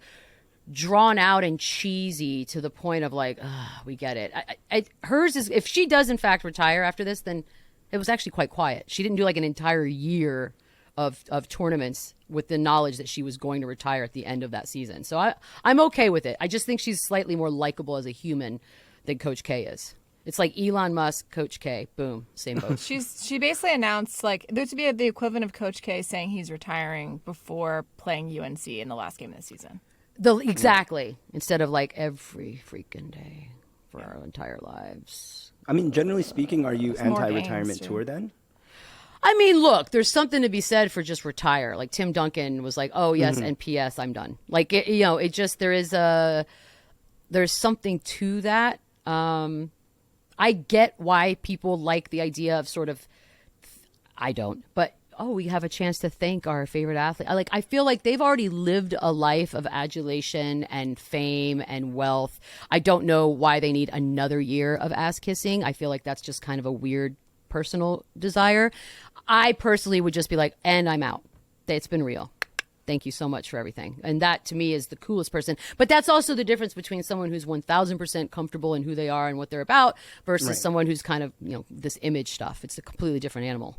[SPEAKER 1] drawn out and cheesy to the point of like, we get it. Hers is, if she does in fact retire after this, then it was actually quite quiet. She didn't do like an entire year of tournaments with the knowledge that she was going to retire at the end of that season. So I'm okay with it. I just think she's slightly more likable as a human than Coach K is. It's like Elon Musk, Coach K, boom, same boat.
[SPEAKER 3] She basically announced like there to be the equivalent of Coach K saying he's retiring before playing UNC in the last game of the season.
[SPEAKER 1] Exactly. Instead of like every freaking day for our entire lives.
[SPEAKER 2] I mean, generally speaking, are you anti-retirement tour then?
[SPEAKER 1] I mean, look, there's something to be said for just retire. Like Tim Duncan was like, oh, yes, and P.S., I'm done. Like, it just, there's something to that. I get why people like the idea of sort of, I don't, but, we have a chance to thank our favorite athlete. I feel like they've already lived a life of adulation and fame and wealth. I don't know why they need another year of ass kissing. I feel like that's just kind of a weird personal desire. I personally would just be like, and I'm out. It's been real. Thank you so much for everything. And that to me is the coolest person. But that's also the difference between someone who's 1000% comfortable in who they are and what they're about versus someone who's kind of, this image stuff. It's a completely different animal.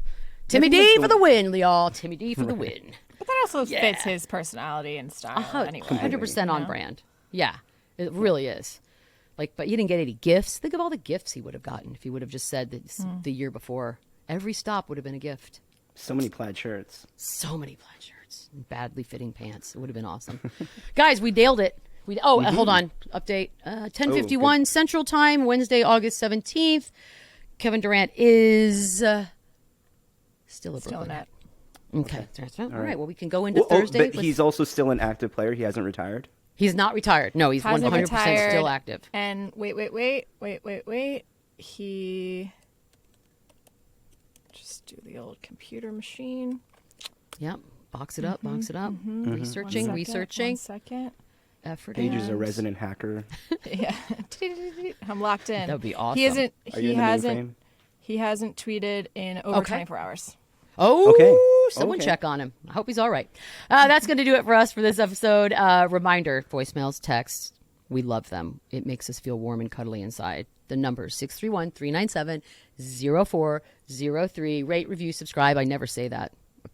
[SPEAKER 1] Timmy D for the win, y'all. Timmy D for the win.
[SPEAKER 3] But that also fits his personality and style anyway.
[SPEAKER 1] 100% on brand. Yeah, it really is. But he didn't get any gifts. Think of all the gifts he would have gotten if he would have just said that the year before. Every stop would have been a gift.
[SPEAKER 2] So many plaid shirts.
[SPEAKER 1] So many plaid shirts. Badly fitting pants. It would have been awesome. Guys, we nailed it. Hold on. Update. 10:51 Central Time, Wednesday, August 17th. Kevin Durant is still a Brooklyn
[SPEAKER 3] net.
[SPEAKER 1] Okay. All right. Well, we can go into Thursday.
[SPEAKER 2] But he's also still an active player. He hasn't retired.
[SPEAKER 1] He's not retired. No, he's 100% still active.
[SPEAKER 3] And wait. He just do the old computer machine.
[SPEAKER 1] Yep. Box it up. Researching.
[SPEAKER 3] One second.
[SPEAKER 1] Effort.
[SPEAKER 2] Paige is a resident hacker.
[SPEAKER 3] Yeah. I'm locked in.
[SPEAKER 1] That would be awesome.
[SPEAKER 3] He hasn't tweeted in over 24 hours.
[SPEAKER 1] Oh, okay. Someone check on him. I hope he's all right. That's going to do it for us for this episode. Reminder, voicemails, texts, we love them. It makes us feel warm and cuddly inside. The number is 631-397-0403. Rate, review, subscribe. I never say that.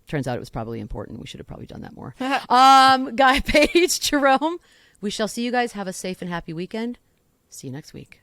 [SPEAKER 1] Turns out it was probably important. We should have probably done that more. Guy, Paige, Jerome, we shall see you guys. Have a safe and happy weekend. See you next week.